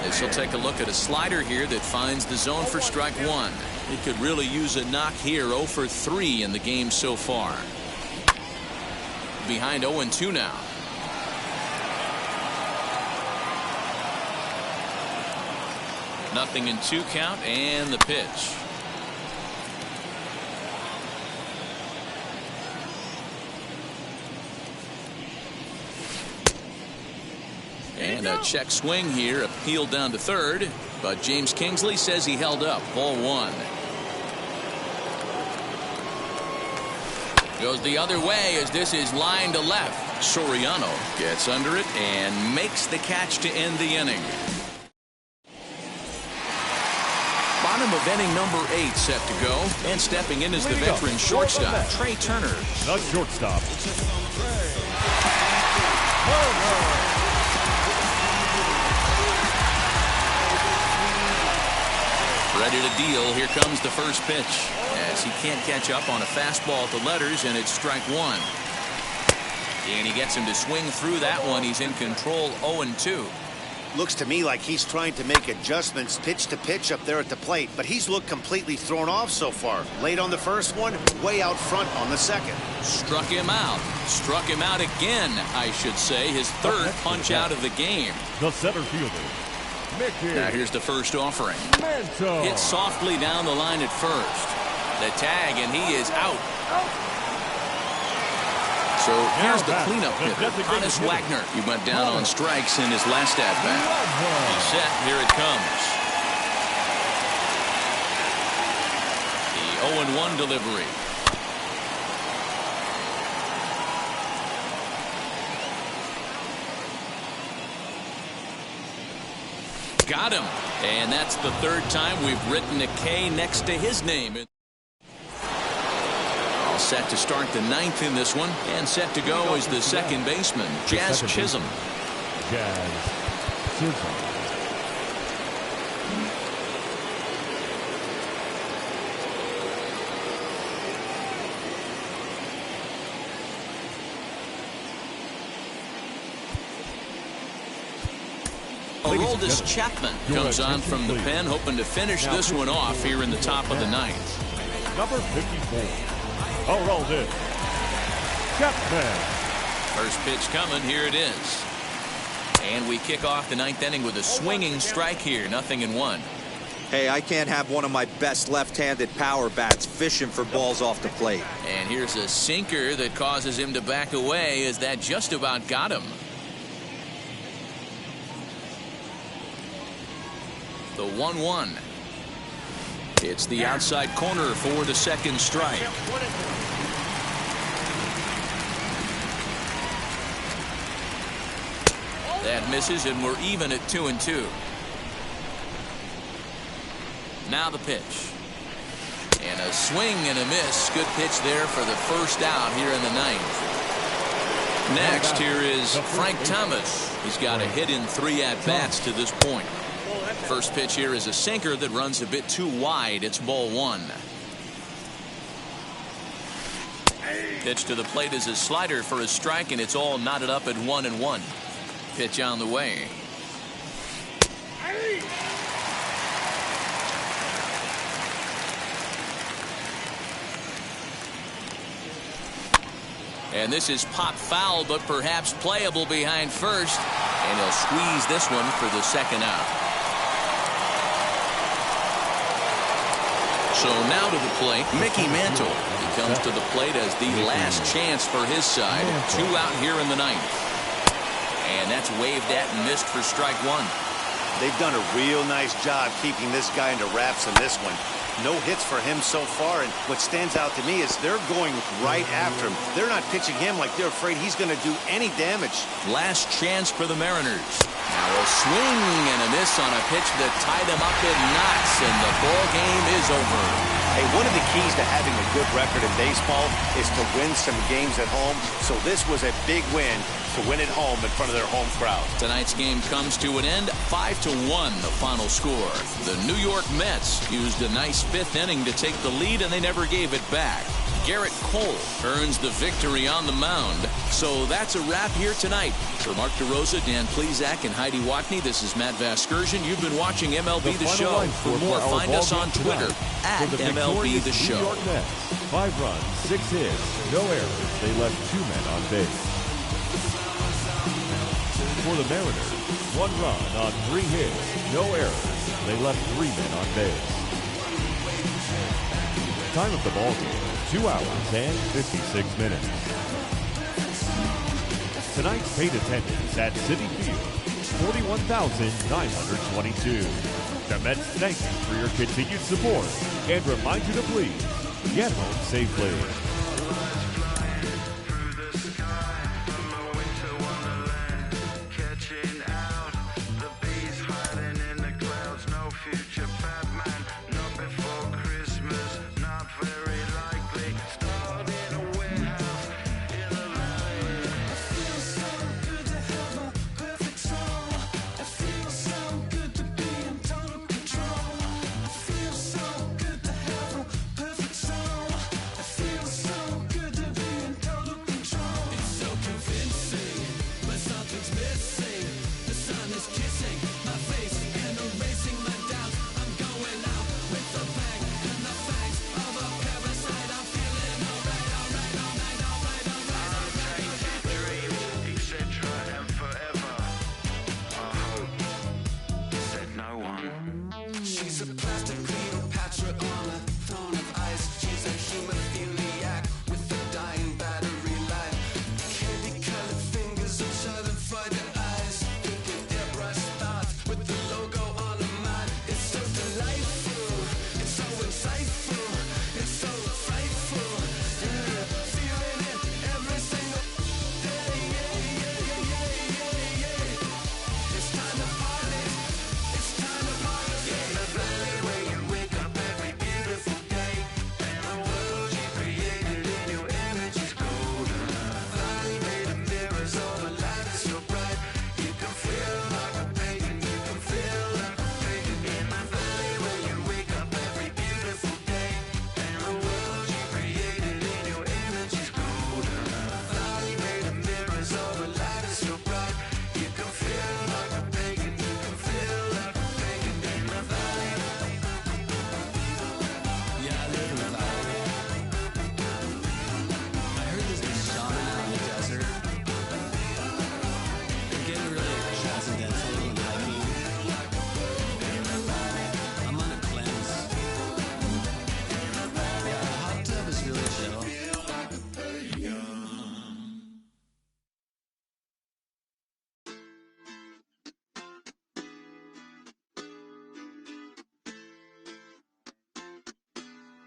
As he'll take a look at a slider here that finds the zone for strike 1. He could really use a knock here. 0 for 3 in the game so far. Behind 0-2 now. Nothing in 2 count, and the pitch. And a check swing here, appealed down to third, but James Kingsley says he held up. Ball 1. Goes the other way as this is lined to left. Soriano gets under it and makes the catch to end the inning. Bottom of inning number 8 set to go, and stepping in is the veteran shortstop, Trey Turner. The shortstop. Ready to deal. Here comes the first pitch as he can't catch up on a fastball at the letters, and it's strike 1. And he gets him to swing through that one. He's in control. 0-2. Looks to me like he's trying to make adjustments pitch to pitch up there at the plate, but he's looked completely thrown off so far. Late on the first one, way out front on the second. Struck him out. Struck him out again, I should say. His 3rd punch out of the game. The center fielder. Now here's the first offering. Hit softly down the line at first. The tag, and he is out. So here's the cleanup hitter, Hannes Wagner. He went down on strikes in his last at-bat. He's set. Here it comes. The 0-1 delivery. Got him. And that's the 3rd time we've written a K next to his name. All set to start the 9th in this one. And set to go is the second baseman, Jazz Chisholm. Jazz Chisholm. Aroldis Chapman comes on from the pen, hoping to finish this one off here in the top of the 9th. Number 54, Aroldis Chapman. First pitch coming. Here it is. And we kick off the 9th inning with a swinging strike here. 0-1. Hey, I can't have one of my best left-handed power bats fishing for balls off the plate. And here's a sinker that causes him to back away, as that just about got him. The 1-1. It's the outside corner for the second strike. That misses, and we're even at 2-2. Now the pitch. And a swing and a miss. Good pitch there for the first out here in the 9th. Next, here is Frank Thomas. He's got a hit in 3 at-bats to this point. First pitch here is a sinker that runs a bit too wide. It's ball 1. Pitch to the plate is a slider for a strike, and it's all knotted up at 1-1. Pitch on the way. And this is pop foul, but perhaps playable behind first. And he'll squeeze this one for the second out. So now to the plate, Mickey Mantle. He comes to the plate as the last chance for his side. 2 out here in the ninth. And that's waved at and missed for strike 1. They've done a real nice job keeping this guy into wraps in this one. No hits for him so far, and what stands out to me is they're going right after him. They're not pitching him like they're afraid he's going to do any damage. Last chance for the Mariners. Now a swing and a miss on a pitch that tied him up in knots, and the ball game is over. Hey, one of the keys to having a good record in baseball is to win some games at home, so this was a big win to win at home in front of their home crowd. Tonight's game comes to an end, 5-1 the final score. The New York Mets used a nice 5th inning to take the lead, and they never gave it back. Garrett Cole earns the victory on the mound. So that's a wrap here tonight. For Mark DeRosa, Dan Plesac, and Heidi Watney, this is Matt Vasgersian. You've been watching MLB The Show. For more, find us on Twitter at MLB The Show. New York Mets, 5 runs, 6 hits, no errors. They left 2 men on base. For the Mariners, 1 run on 3 hits, no errors. They left 3 men on base. Time of the ball game, 2 hours and 56 minutes. Tonight's paid attendance at Citi Field, 41,922. The Mets thank you for your continued support and remind you to please get home safely.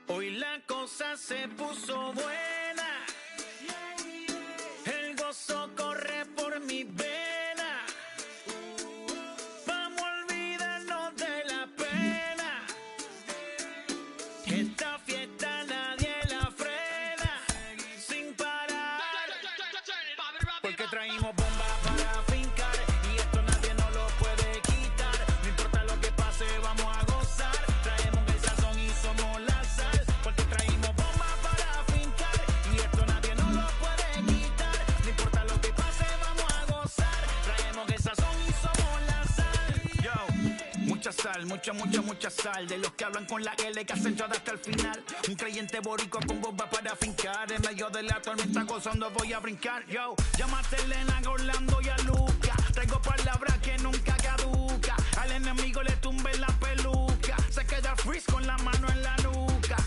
Hoy la cosa se puso buena. El gozo corre por mi vena. Vamos a olvidarnos de la pena. Esta fiesta nadie la frena. Sin parar. Porque traímos bomba para fincar. Y esto nadie nos lo puede quitar. No importa lo que pase, vamos a gozar. Traemos el sazón y somos la sal. Porque traímos bomba para fincar. Y esto mucha sal. De los que hablan con la L que hacen todo hasta el final. Un creyente boricua con bomba para fincar. En medio de la tormenta gozando voy a brincar. Yo, llámate a Elena, a Orlando y a Luca. Traigo palabras que nunca caduca. Al enemigo le tumbe la peluca. Se queda freeze con la mano en la nuca.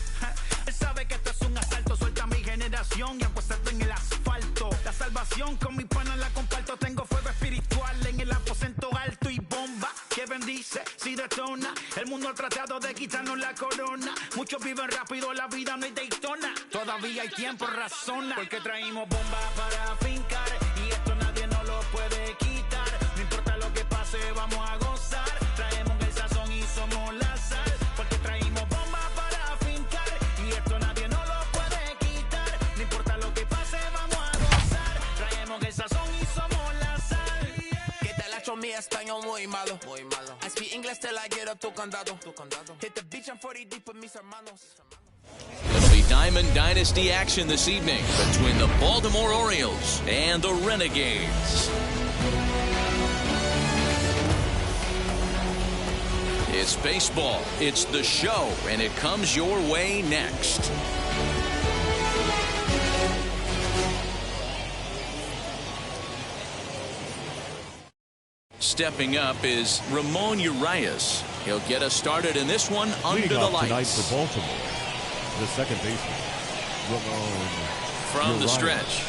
Él sabe que esto es un asalto. Suelta mi generación y apuesto en el asfalto. La salvación con mi pana la comparto. Tengo fuego espiritual en el aposento alto y bomba que bendice si detona. El mundo ha tratado de quitarnos la corona. Muchos viven rápido, la vida no es Daytona. Todavía hay tiempo, razona. Porque traímos bomba para fincar y esto nadie nos lo puede quitar. No importa lo que pase, vamos a gozar. Traemos el sazón y somos la sal. Porque traímos bomba para fincar y esto nadie nos lo puede quitar. No importa lo que pase, vamos a gozar. Traemos el sazón y somos la sal. Que te la hecho mi español muy malo. I speak English till I get up tu condado. Hit the beach, I'm 40 deep with mis hermanos. It'll be Diamond Dynasty action this evening between the Baltimore Orioles and the Renegades. It's baseball, it's the show, and it comes your way next. Stepping up is Ramon Urias. He'll get us started in this one under Leading the off tonight lights. for Baltimore, the second baseman, Ramon From the Urias. stretch.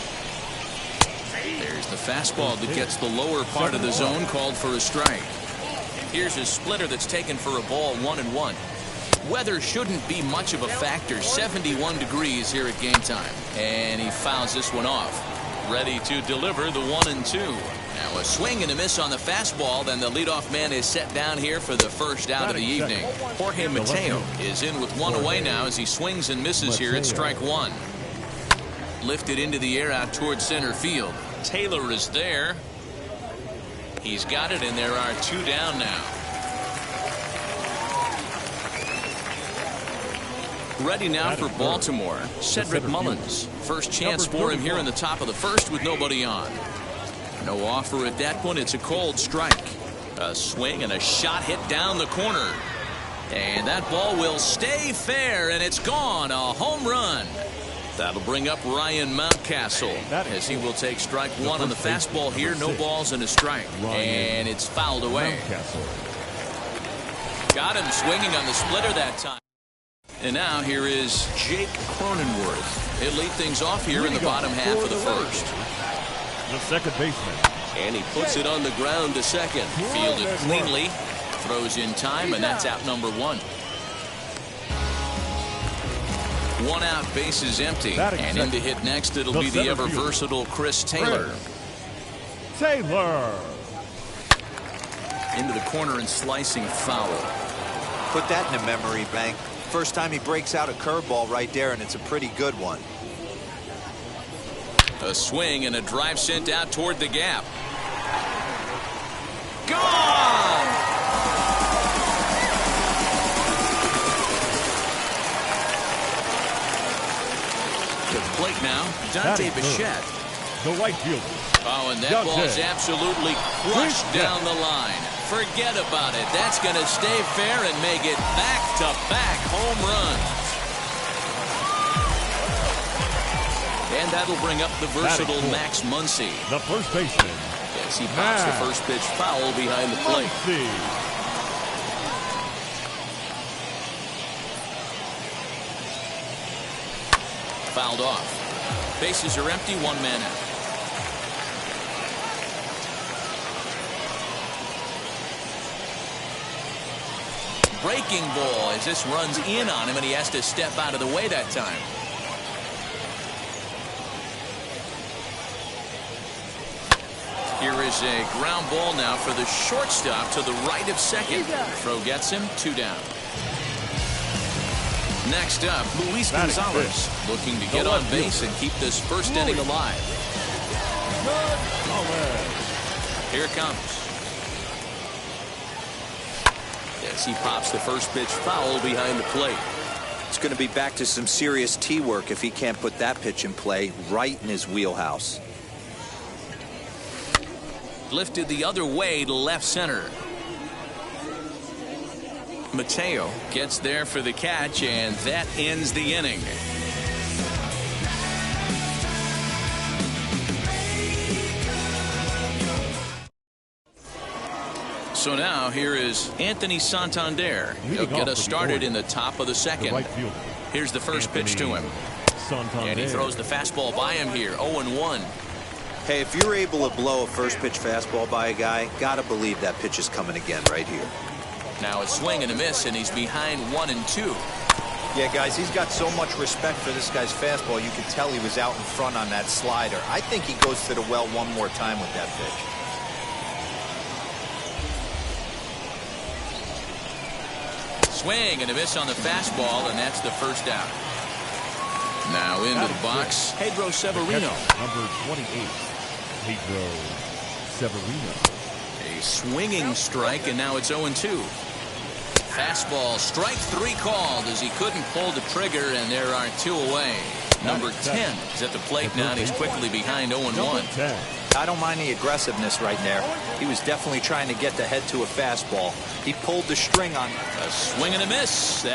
There's the fastball that gets the lower part of the zone called for a strike. Here's his splitter that's taken for a ball 1-1. Weather shouldn't be much of a factor. 71 degrees here at game time. And he fouls this one off. Ready to deliver the 1-2. Now a swing and a miss on the fastball. Then the leadoff man is set down here for the first out of the evening. Jorge Mateo is in with one away now as he swings and misses here at strike one. Lifted into the air out towards center field. Taylor is there. He's got it, and there are two down now. Ready now for Baltimore, Cedric Mullins. First chance for him here in the top of the first with nobody on. No offer at that point. It's a cold strike. A swing and a shot hit down the corner. And that ball will stay fair, and it's gone. A home run. That'll bring up Ryan Mountcastle as he will take strike one on the fastball here. No balls and a strike. And it's fouled away. Got him swinging on the splitter that time. And now here is Jake Cronenworth. He'll lead things off here in the bottom half of the first. The second baseman. And he puts it on the ground to second. Fielded cleanly. Throws in time, and that's out number one. One out, base is empty. And in to hit next, it'll be the ever versatile Chris Taylor. Taylor. Into the corner and slicing foul. Put that in a memory bank. First time he breaks out a curveball right there, and it's a pretty good one. A swing and a drive sent out toward the gap. Gone! To the plate now, Dante Bichette. The right fielder. Oh, and that ball is absolutely crushed down the line. Forget about it. That's going to stay fair and make it back-to-back home runs. And that'll bring up the versatile Max Muncy. The first baseman. Yes, he pops the first pitch foul behind the plate. Fouled off. Bases are empty, one man out. Breaking ball as this runs in on him, and he has to step out of the way that time. Here is a ground ball now for the shortstop to the right of second. Throw gets him, two down. Next up, Luis Gonzalez looking to get on base and keep this first inning alive. Here it comes. Yes, he pops the first pitch foul behind the plate. It's going to be back to some serious tee work if he can't put that pitch in play right in his wheelhouse. Lifted the other way to left center. Mateo gets there for the catch, and that ends the inning. So now here is Anthony Santander. He'll get us started in the top of the second. Here's the first pitch to him. And he throws the fastball by him here. 0-1. Hey, if you're able to blow a first pitch fastball by a guy, gotta believe that pitch is coming again right here. Now a swing and a miss, and he's behind 1-2. Yeah, guys, he's got so much respect for this guy's fastball. You can tell he was out in front on that slider. I think he goes to the well one more time with that pitch. Swing and a miss on the fastball, and that's the first out. Now into the box, Pedro Severino. Number 28, Pedro Severino. A swinging strike, and now it's 0-2. Fastball, strike 3 called as he couldn't pull the trigger, and there are 2 away. Number 10 is at the plate now, and he's quickly behind 0-1. I don't mind the aggressiveness right there. He was definitely trying to get the head to a fastball. He pulled the string on. A swing and a miss.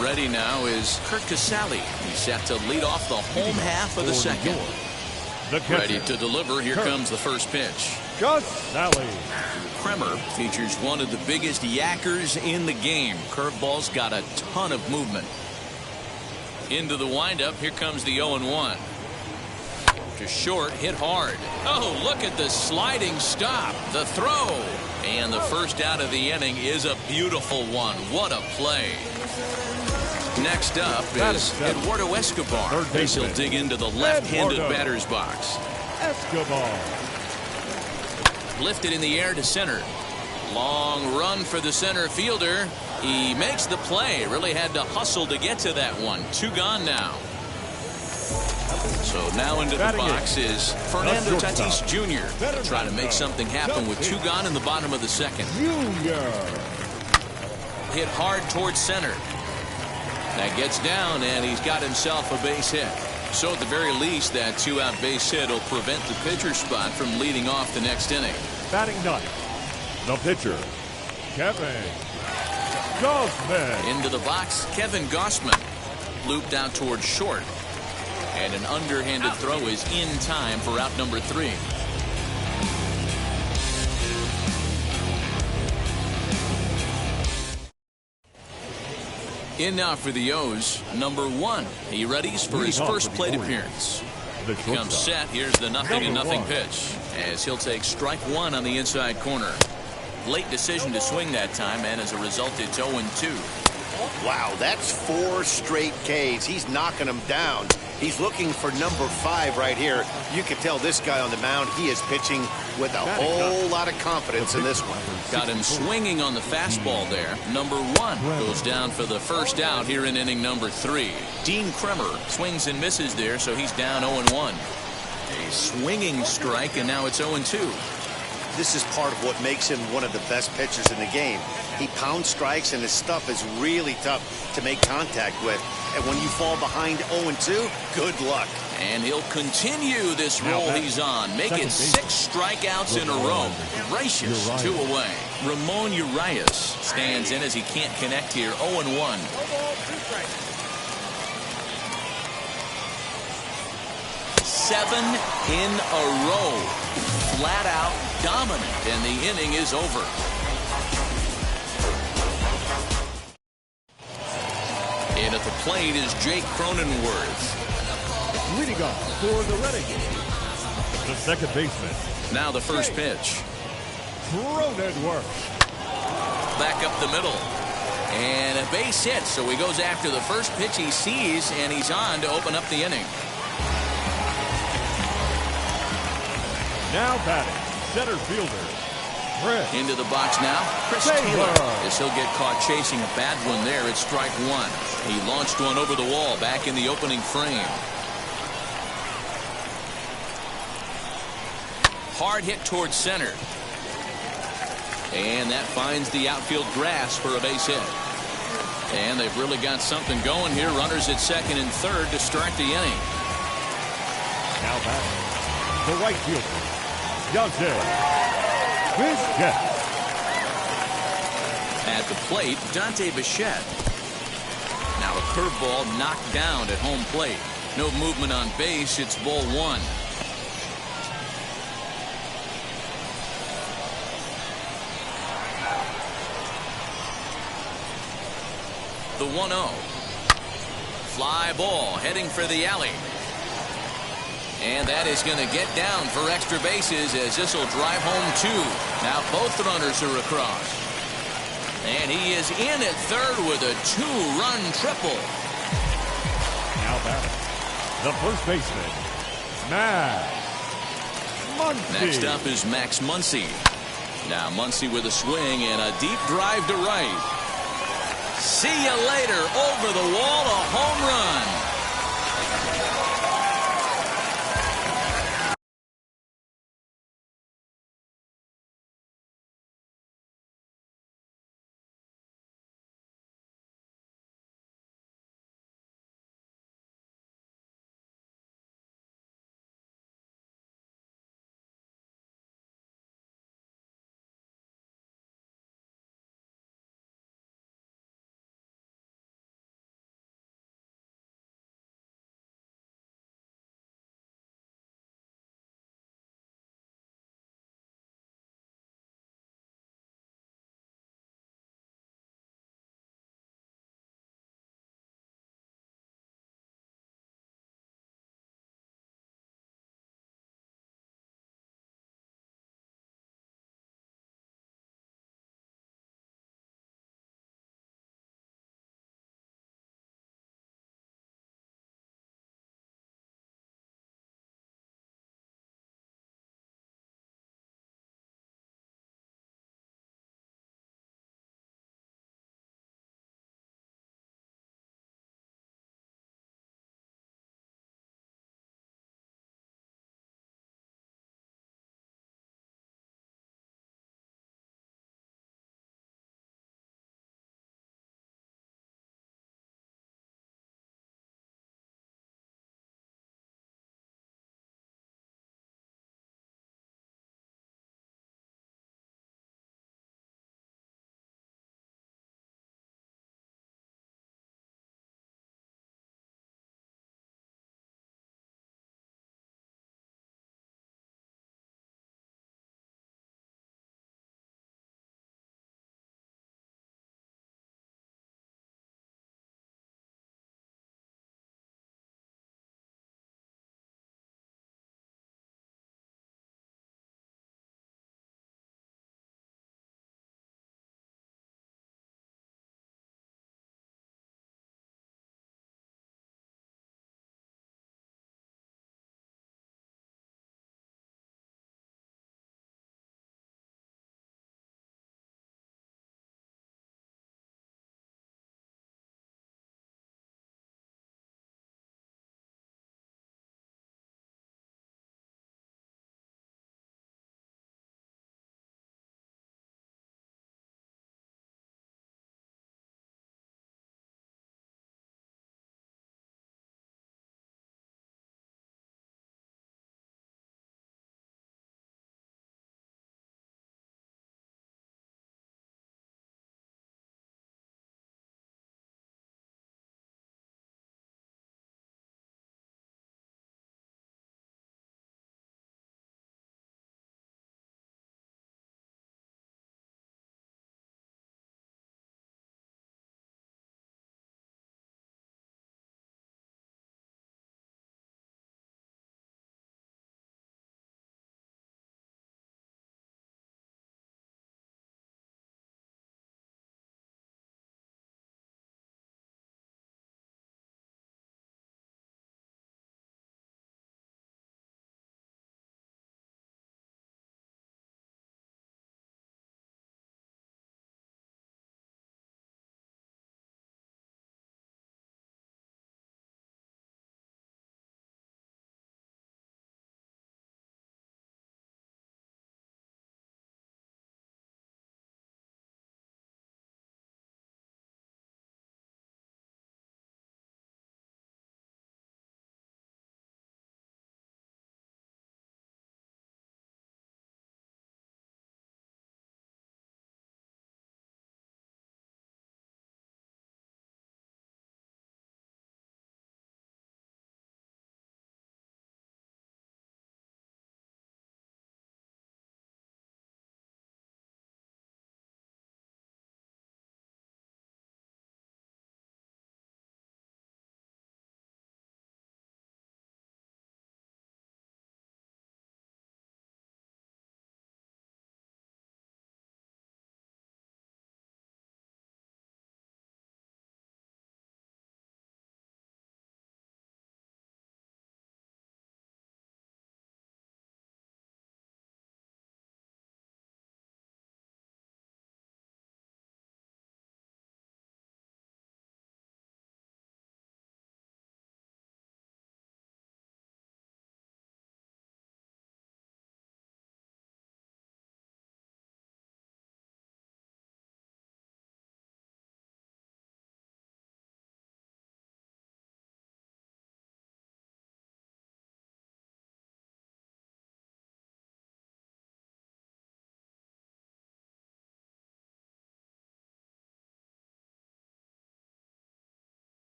Ready now is Kurt Casale. He's set to lead off the home half of the second. Ready to deliver. Here comes the first pitch. Casale. Kremer features one of the biggest yackers in the game. Curveball's got a ton of movement. Into the windup. Here comes the 0-1. To short, hit hard. Oh, look at the sliding stop. The throw. And the first out of the inning is a beautiful one. What a play. Next up is Eduardo Escobar. As he'll dig into the left-handed batter's box. Escobar. Lifted in the air to center. Long run for the center fielder. He makes the play. Really had to hustle to get to that one. 2 gone now. So now into the box is Fernando Tatis Jr. They'll try to make something happen with 2 gone in the bottom of the second. Hit hard towards center. That gets down, and he's got himself a base hit. So at the very least, that 2-out base hit will prevent the pitcher spot from leading off the next inning. Batting ninth, the pitcher, Kevin Gausman. Into the box, Kevin Gausman. Looped out towards short. And an underhanded throw is in time for out number 3. In now for the O's, number 1. He readies for his first plate appearance. Comes set. Here's the 0-0 pitch as he'll take strike 1 on the inside corner. Late decision to swing that time, and as a result, it's 0-2. Wow, that's 4 straight Ks. He's knocking them down. He's looking for number 5 right here. You can tell this guy on the mound, he is pitching with a whole lot of confidence in this one. Got him swinging on the fastball there. Number 1 goes down for the first out here in inning number 3. Dean Kremer swings and misses there, so he's down 0-1. A swinging strike, and now it's 0-2. This is part of what makes him one of the best pitchers in the game. He pounds strikes, and his stuff is really tough to make contact with. And when you fall behind 0-2, good luck. And he'll continue this roll he's on. Make it 6 strikeouts in a row. Gracious, 2 away. Ramon Urias stands in as he can't connect here. 0-1. Seven in a row. Flat out dominant, and the inning is over. And at the plate is Jake Cronenworth. Leading off for the Renegades, the second baseman. Now the first pitch. Cronenworth. Back up the middle. And a base hit, so he goes after the first pitch he sees, and he's on to open up the inning. Now batting, center fielder, Chris. Into the box now, Chris Taylor. As he'll get caught chasing a bad one there at strike 1. He launched one over the wall back in the opening frame. Hard hit towards center. And that finds the outfield grass for a base hit. And they've really got something going here. Runners at second and third to start the inning. Now batting, the right fielder, Yossi Vizquez. At the plate, Dante Bichette. Now a curveball knocked down at home plate. No movement on base. It's ball one. The 1-0. Fly ball heading for the alley. And that is going to get down for extra bases as this will drive home two. Now both runners are across. And he is in at third with a two-run triple. Now batting, the first baseman, Max Muncy. Next up is Max Muncy. Now Muncy with a swing and a deep drive to right. See you later. Over the wall, a home run.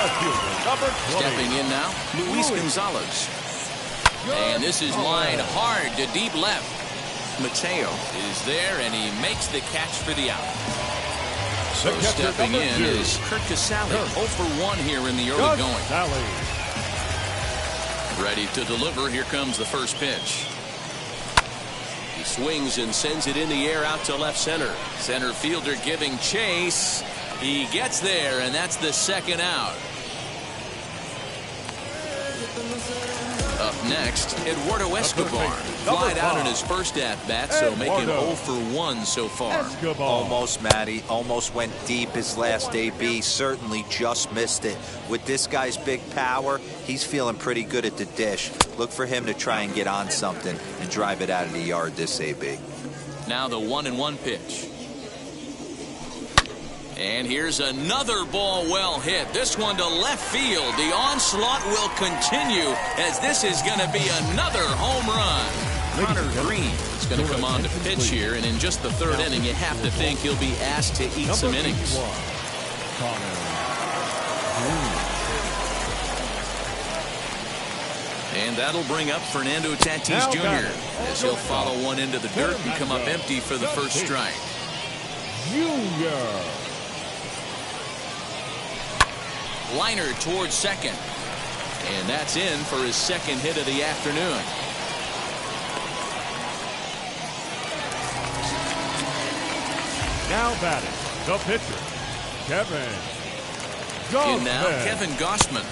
left fielder, number 20. Stepping in now, Luis Gonzalez. And this is lined hard to deep left. Mateo is there, and he makes the catch for the out. So stepping in is Kurt Casale, 0 for 1 here in the early going. Ready to deliver. Here comes the first pitch. He swings and sends it in the air out to left center. Center fielder giving chase. He gets there, and that's the second out. Up next, Eduardo Escobar. Flied out in his first at-bat, so making 0 for 1 so far. Almost, Matty. Almost went deep his last AB. Certainly just missed it. With this guy's big power, he's feeling pretty good at the dish. Look for him to try and get on something and drive it out of the yard this AB. Now the 1-1 pitch. And here's another ball well hit. This one to left field. The onslaught will continue as this is going to be another home run. Connor Green is going to come on to pitch here, and in just the third inning, you have to think he'll be asked to eat some innings. And that'll bring up Fernando Tatis Jr. as he'll follow one into the dirt and come up empty for the first strike. Junior. Liner towards second. And that's in for his second hit of the afternoon. Now batting, the pitcher, Kevin Gausman. In now, Kevin Gausman,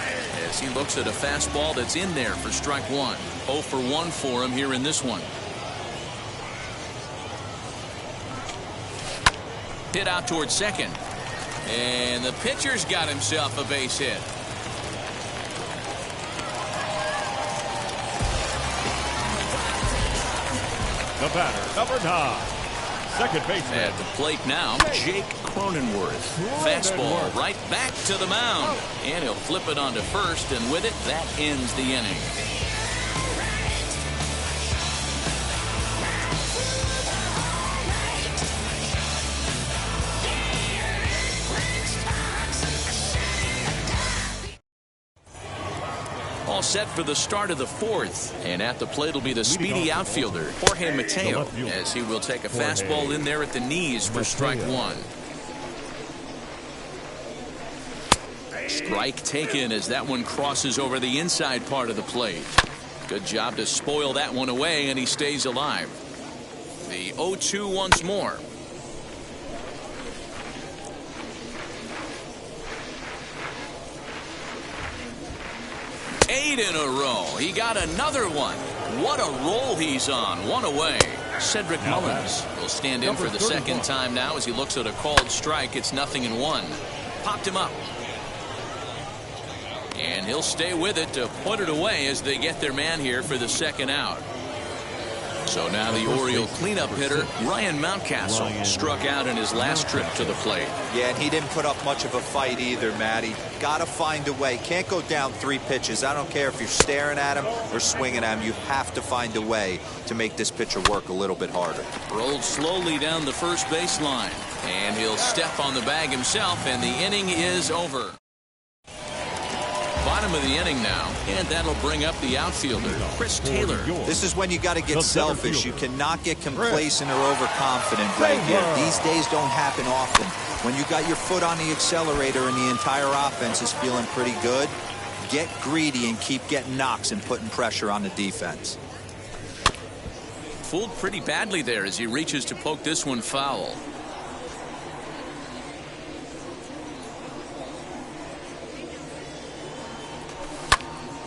as he looks at a fastball that's in there for strike one. 0 for 1 for him here in this one. Hit out towards second. And the pitcher's got himself a base hit. The batter, number 9, second baseman. At the plate now, Jake Cronenworth. Fastball right back to the mound. And he'll flip it onto first, and with it, that ends the inning. All set for the start of the fourth, and at the plate will be the speedy outfielder Jorge Mateo, as he will take a fastball in there at the knees for strike one. Strike taken as that one crosses over the inside part of the plate. Good job to spoil that one away, and he stays alive. The 0-2 once more. Eight in a row. He got another one. What a roll he's on. One away. Cedric Mullins will stand in for the second time now as he looks at a called strike. It's 0-1. Popped him up. And he'll stay with it to put it away as they get their man here for the second out. So now the Oriole cleanup hitter, Ryan Mountcastle, struck out in his last trip to the plate. Yeah, and he didn't put up much of a fight either, Matty. Got to find a way. Can't go down 3 pitches. I don't care if you're staring at him or swinging at him. You have to find a way to make this pitcher work a little bit harder. Rolled slowly down the first baseline. And he'll step on the bag himself, and the inning is over. Bottom of the inning now, and that'll bring up the outfielder, Chris Taylor. This is when you got to get selfish. You cannot get complacent or overconfident right here. These days don't happen often. When you got your foot on the accelerator and the entire offense is feeling pretty good, get greedy and keep getting knocks and putting pressure on the defense. Fooled pretty badly there as he reaches to poke this one foul.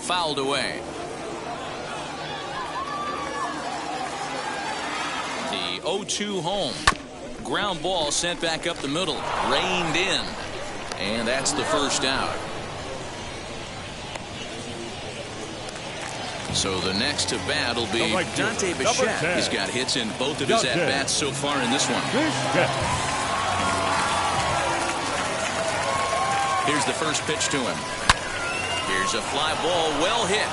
Fouled away. The 0-2 home. Ground ball sent back up the middle. Reined in. And that's the first out. So the next to bat will be Dante Bichette. He's got hits in both of his at-bats so far in this one. Here's the first pitch to him. Here's a fly ball, well hit.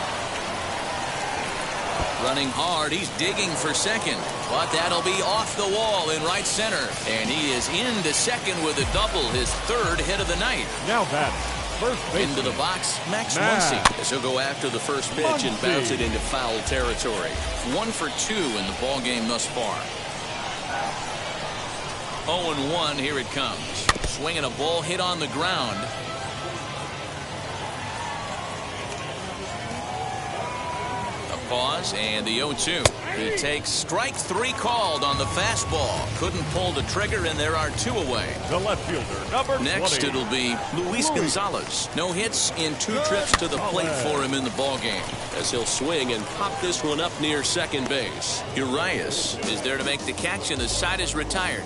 Running hard, he's digging for second, but that'll be off the wall in right center. And he is into second with a double, his third hit of the night. Now batting, first baseman. Into the box, Max Muncy, as he'll go after the first pitch and bounce it into foul territory. 1 for 2 in the ball game thus far. 0-1, here it comes. Swinging a ball hit on the ground. A pause and the 0-2. He takes strike 3 called on the fastball. Couldn't pull the trigger, and there are 2 away. The left fielder, number 20. Next, it'll be Luis Gonzalez. No hits in 2 trips to the plate for him in the ball game, as he'll swing and pop this one up near second base. Urias is there to make the catch, and the side is retired.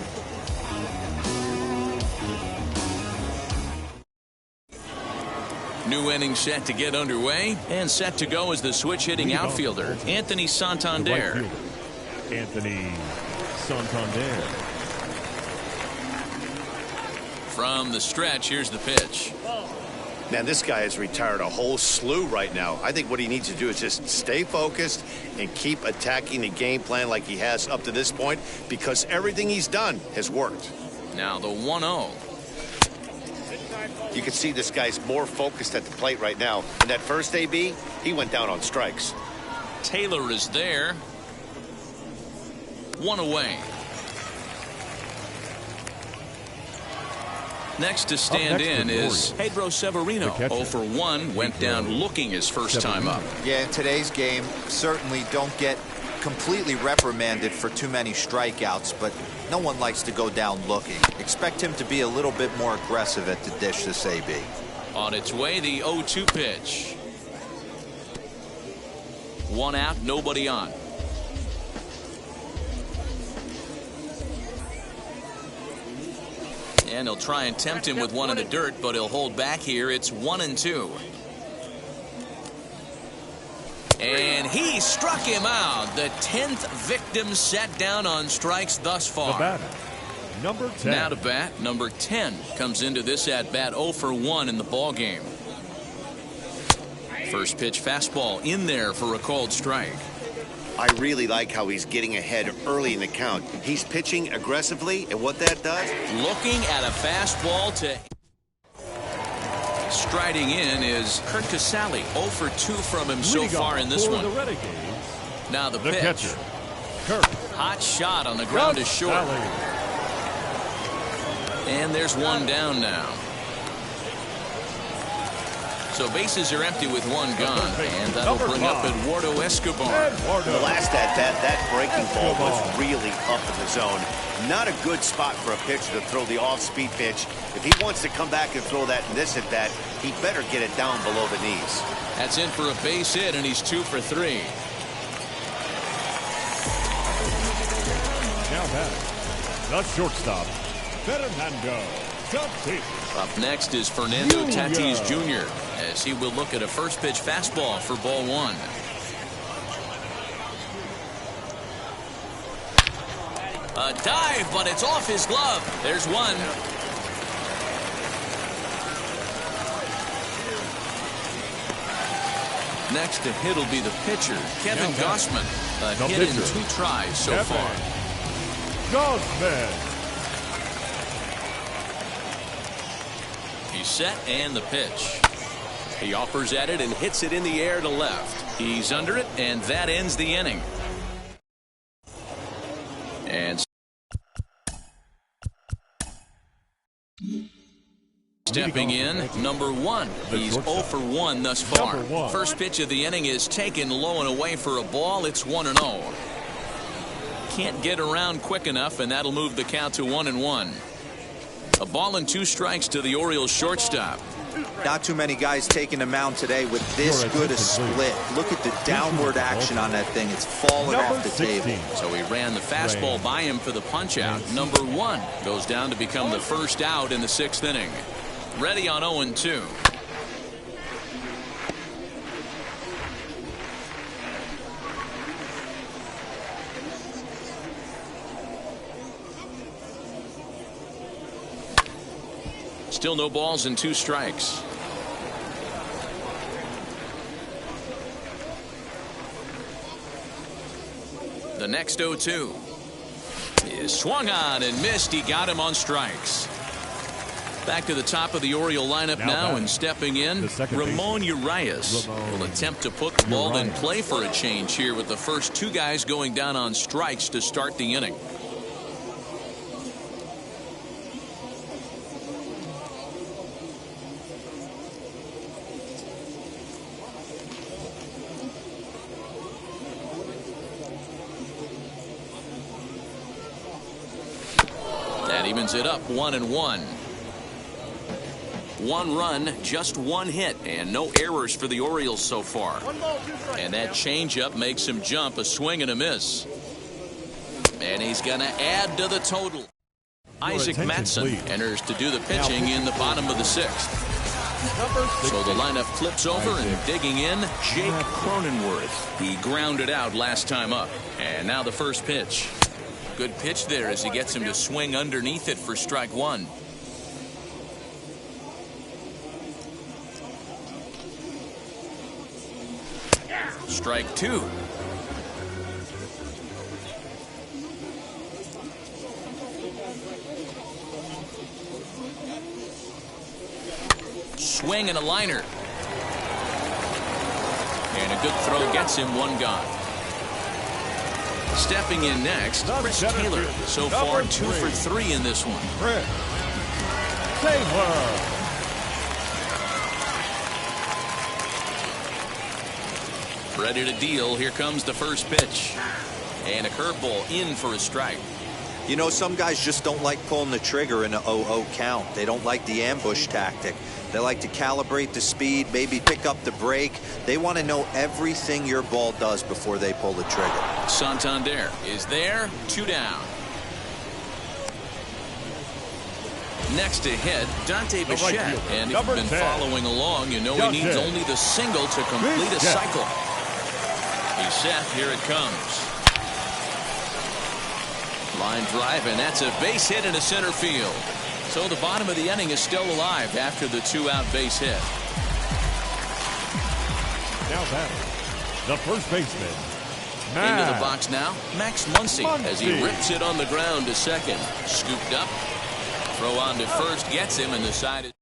New inning set to get underway, and set to go is the switch-hitting outfielder, Anthony Santander. Anthony Santander. From the stretch, here's the pitch. Man, this guy has retired a whole slew right now. I think what he needs to do is just stay focused and keep attacking the game plan like he has up to this point, because everything he's done has worked. Now the 1-0. You can see this guy's more focused at the plate right now. In that first AB, he went down on strikes. Taylor is there. 1 away. Next to stand in is Pedro Severino. 0 for 1, went down looking his first time up. Yeah, in today's game, certainly don't get completely reprimanded for too many strikeouts, but no one likes to go down looking. Expect him to be a little bit more aggressive at the dish this AB. On its way, the 0-2 pitch. 1 out, nobody on. And he'll try and tempt him with one in the dirt, but he'll hold back here. It's 1-2. And he struck him out. The 10th victim set down on strikes thus far. The batter, number 10. Now to bat, number 10 comes into this at bat 0 for 1 in the ball game. First pitch fastball in there for a called strike. I really like how he's getting ahead early in the count. He's pitching aggressively, and what that does? Looking at a fastball to... Striding in is Kurt Casale. 0 for 2 from him so far in this one. Now the pitch. Catcher, Kurt. Hot shot on the ground is short. And there's one down now. So bases are empty with 1 gone, and that'll bring up Eduardo Escobar. The last at-bat, that breaking ball was really up in the zone. Not a good spot for a pitcher to throw the off-speed pitch. If he wants to come back and throw that in this at-bat, he better get it down below the knees. That's in for a base hit, and he's 2 for 3. Now batting, the shortstop, Fernando Tatis. Up next is Fernando Tatis Jr., as he will look at a first pitch fastball for ball 1. A dive, but it's off his glove. There's 1. Next to hit will be the pitcher, Kevin Gausman. A hit in 2 tries so far. Gausman. He's set, and the pitch. He offers at it and hits it in the air to left. He's under it, and that ends the inning. And stepping in, number 1. He's 0 for 1 thus far. First pitch of the inning is taken low and away for a ball. It's 1-0. Can't get around quick enough, and that'll move the count to 1-1. A ball and 2 strikes to the Orioles shortstop. Not too many guys taking the mound today with this good a split. Look at the downward action on that thing. It's falling off the table. So he ran the fastball by him for the punch out. Number 1 goes down to become the first out in the 6th inning. Ready on 0-2. Still no balls and 2 strikes. The next 0-2 is swung on and missed. He got him on strikes. Back to the top of the Oriole lineup now and stepping in, Ramon Urias will attempt to put the ball in play for a change here with the first two guys going down on strikes to start the inning. That evens it up 1-1. One run, just one hit, and no errors for the Orioles so far. And that changeup makes him jump, a swing and a miss. And he's going to add to the total. Isaac Matson enters to do the pitching in the bottom of the sixth. So the lineup flips over and digging in, Jake Cronenworth. He grounded out last time up. And now the first pitch. Good pitch there as he gets him to swing underneath it for strike one. Strike two. Swing and a liner. And a good throw gets him one gone. Stepping in next, Chris Taylor. So far 2 for 3 in this one. Chris Taylor. Ready to deal. Here comes the first pitch. And a curveball in for a strike. You know, some guys just don't like pulling the trigger in an 0-0 count. They don't like the ambush tactic. They like to calibrate the speed, maybe pick up the brake. They want to know everything your ball does before they pull the trigger. Santander is there. 2 down. Next to hit, Dante Bichette. And if you've been following along, you know he needs only the single to complete a cycle. He's set. Here it comes. Line drive, and that's a base hit into center field. So the bottom of the inning is still alive after the 2-out base hit. Now batting, the first baseman, Into the box now, Max Muncy as he rips it on the ground to second. Scooped up. Throw on to first gets him, and the side is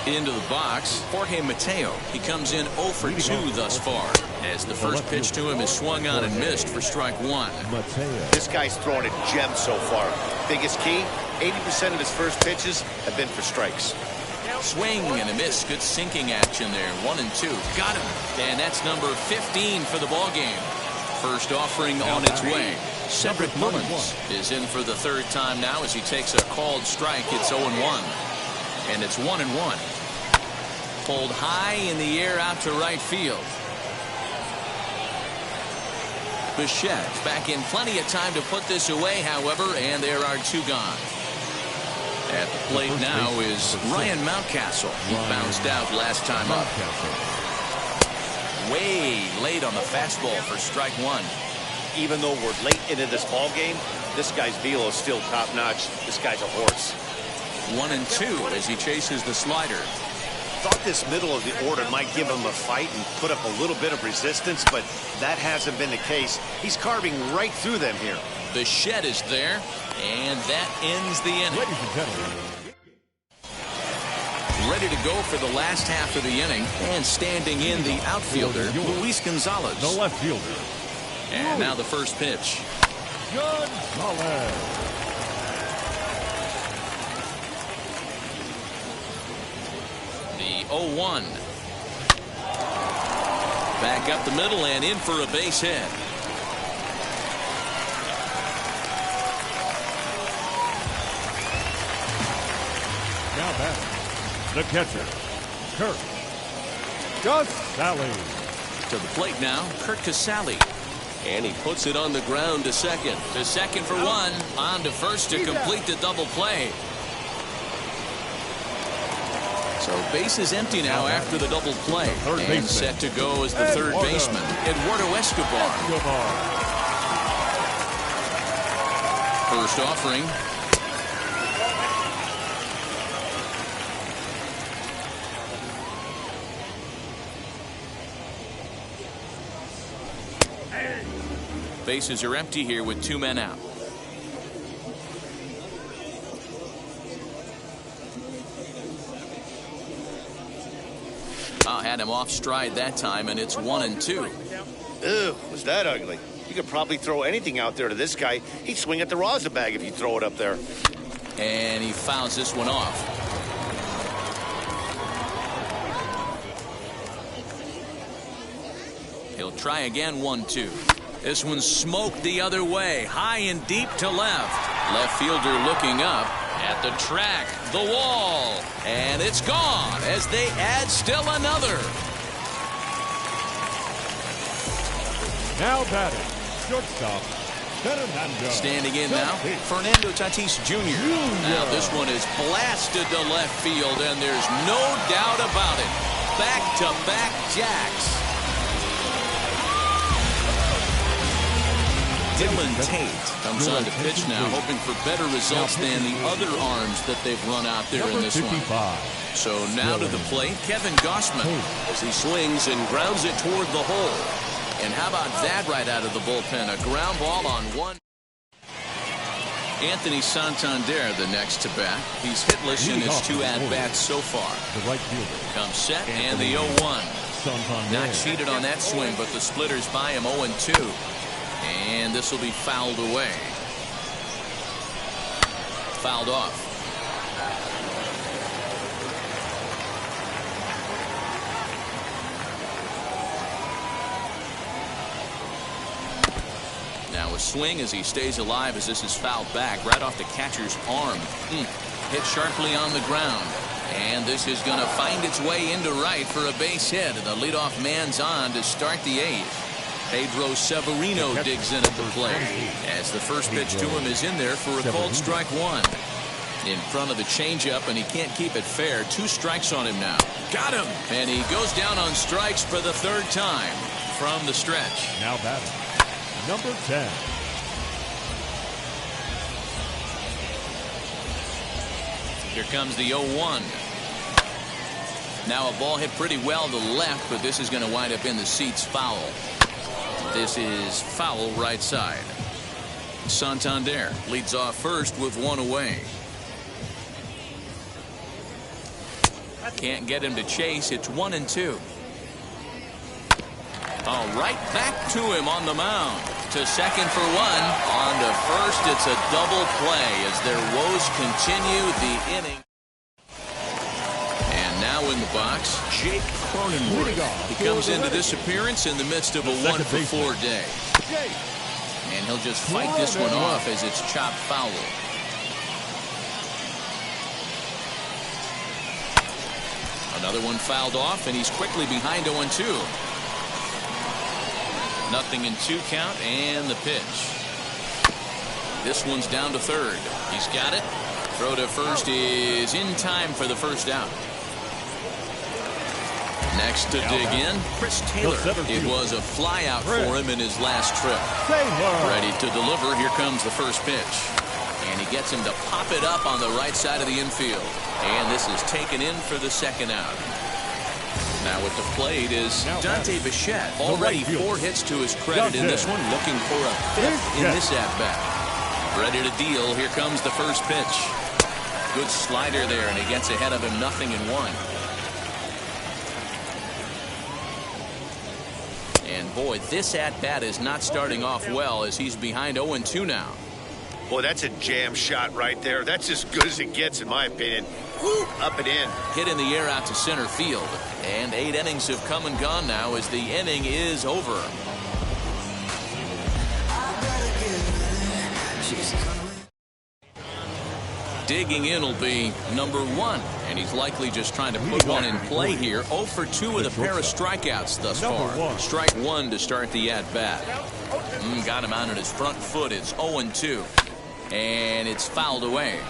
into the box. Jorge Mateo. He comes in 0 for 2 thus far, as the first pitch to him is swung on and missed for strike one. This guy's throwing a gem so far. Biggest key, 80% of his first pitches have been for strikes. Swing and a miss. Good sinking action there. 1 and 2. Got him. And that's number 15 for the ball game. First offering on its way. Cedric Mullins is in for the third time now as he takes a called strike. It's 0-1. And it's 1-1. Pulled high in the air out to right field. Bichette back in plenty of time to put this away, however, and there are 2 gone. At the plate now is Ryan Mountcastle. He bounced out last time up. Way late on the fastball for strike one. Even though we're late into this ball game, this guy's velo is still top notch. This guy's a horse. 1 and 2 as he chases the slider. Thought this middle of the order might give him a fight and put up a little bit of resistance, but that hasn't been the case. He's carving right through them here. Bichette is there, and that ends the inning. Ladies and gentlemen, ready to go for the last half of the inning, and standing in the outfielder, Luis Gonzalez. the left fielder, And now the first pitch. Gonzalez. The 0-1. Back up the middle and in for a base hit. Now batting, the catcher, Kurt Casale. To the plate now, Kurt Casale. And he puts it on the ground to second. To second for 1. On to first to complete the double play. So base is empty now after the double play. And set to go as the third baseman, Eduardo Escobar. First offering. Bases are empty here with 2 men out. Well, had him off stride that time, and it's 1-2. Ew, was that ugly? You could probably throw anything out there to this guy. He'd swing at the rosin bag if you throw it up there. And he fouls this one off. He'll try again, 1-2. This one's smoked the other way, high and deep to left. Left fielder looking up at the track, the wall, and it's gone as they add still another. Now batting, shortstop, Fernando. Standing in now, Fernando Tatis Jr. Now this one is blasted to left field, and there's no doubt about it. Back-to-back jacks. Dylan Tate comes on to pitch now, hoping for better results than the other arms that they've run out there in this one. So now to the plate, Kevin Gossman, as he swings and grounds it toward the hole. And how about that right out of the bullpen? A ground ball on one. Anthony Santander, the next to bat. He's hitless in his 2 at-bats so far. The right fielder comes set, and the 0-1. Not cheated on that swing, but the splitters by him 0-2. And this will be fouled away. Fouled off. Now a swing as he stays alive as this is fouled back right off the catcher's arm. Hit sharply on the ground. And this is going to find its way into right for a base hit. And the leadoff man's on to start the 8th. Pedro Severino digs in at the plate as the first pitch to him is in there for a called strike 1. In front of the changeup, and he can't keep it fair. 2 strikes on him now. Got him! And he goes down on strikes for the 3rd time from the stretch. Now batting, number 10. Here comes the 0-1. Now a ball hit pretty well to left, but this is going to wind up in the seats foul. This is foul right side. Santander leads off first with 1 away. Can't get him to chase. It's 1-2. Oh, right back to him on the mound. To second for 1. On to first. It's a double play as their woes continue the inning. Now in the box, Jake Cronenworth. He comes into this appearance in the midst of a 1-for-4 day. And he'll just fight this one off as it's chopped foul. Another one fouled off, and he's quickly behind 0-2. Nothing in 2 count, and the pitch. This one's down to third. He's got it. Throw to first is in time for the first out. Next to dig in, Chris Taylor. It was a fly out for him in his last trip. Ready to deliver. Here comes the first pitch. And he gets him to pop it up on the right side of the infield. And this is taken in for the 2nd out. Now at the plate is Dante Bichette. Already 4 hits to his credit in this one. Looking for a 5th in this at-bat. Ready to deal. Here comes the first pitch. Good slider there, and he gets ahead of him 0-1. And boy, this at-bat is not starting off well as he's behind 0-2 now. Boy, that's a jam shot right there. That's as good as it gets, in my opinion. Woo, up and in. Hit in the air out to center field. And 8 innings have come and gone now as the inning is over. Digging in will be number 1, and he's likely just trying to put one in play here. 0-for-2 with a pair of strikeouts thus far. Strike 1 to start the at-bat. Got him out on his front foot. It's 0-2, and it's fouled away.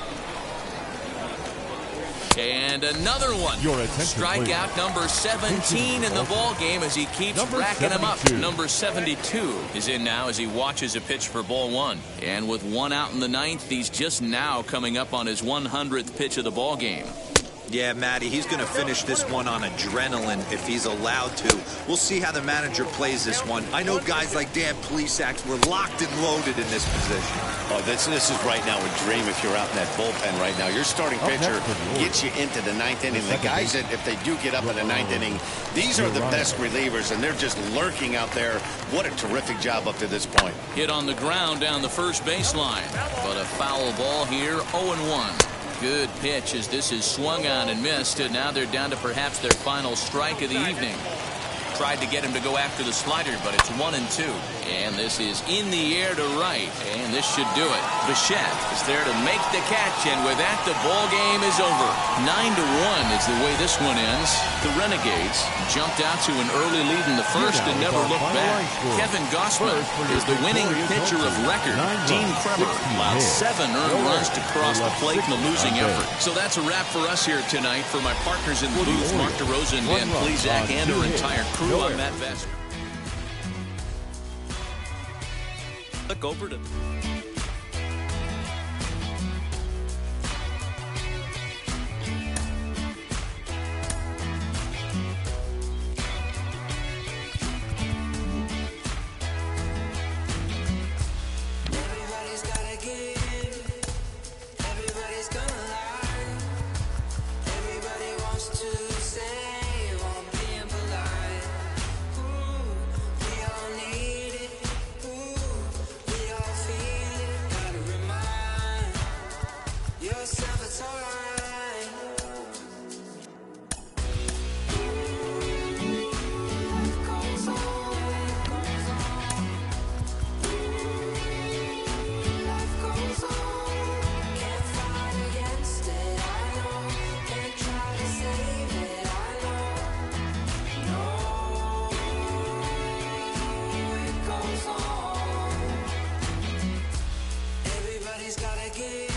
And another one. Strikeout number 17 in the ball game as he keeps racking them up. Number 72 is in now as he watches a pitch for ball 1. And with 1 out in the 9th, he's just now coming up on his 100th pitch of the ball game. Yeah, Matty, he's going to finish this one on adrenaline if he's allowed to. We'll see how the manager plays this one. I know guys like Dan Plesac were locked and loaded in this position. Oh, this is right now a dream if you're out in that bullpen right now. Your starting pitcher gets you into the ninth inning. The guys that, if they do get up in the ninth inning, these are the best relievers, and they're just lurking out there. What a terrific job up to this point. Hit on the ground down the first baseline, but a foul ball here, 0-1. Good pitch as this is swung on and missed, and now they're down to perhaps their final strike of the evening. Tried to get him to go after the slider, but it's 1-2. And this is in the air to right, and this should do it. Bichette is there to make the catch, and with that, the ball game is over. 9-1 is the way this one ends. The Renegades jumped out to an early lead in the first and never looked back. Kevin Gossman is the winning pitcher of record. Dean Kremer allowed 7 earned runs to cross the plate in the losing effort. So that's a wrap for us here tonight. For my partners in the booth, Mark DeRosa and Dan Plesac, and our entire crew, I'm Matt Vester. Look over to Everybody's gotta give. Everybody's gonna lie. Everybody wants to say while being polite. We all need it. We all feel it. Gotta remind yourself it's alright. Life goes on. Life goes on. Can't fight against it, I know. Can't try to save it, I know. No, it goes on. Everybody's gotta give.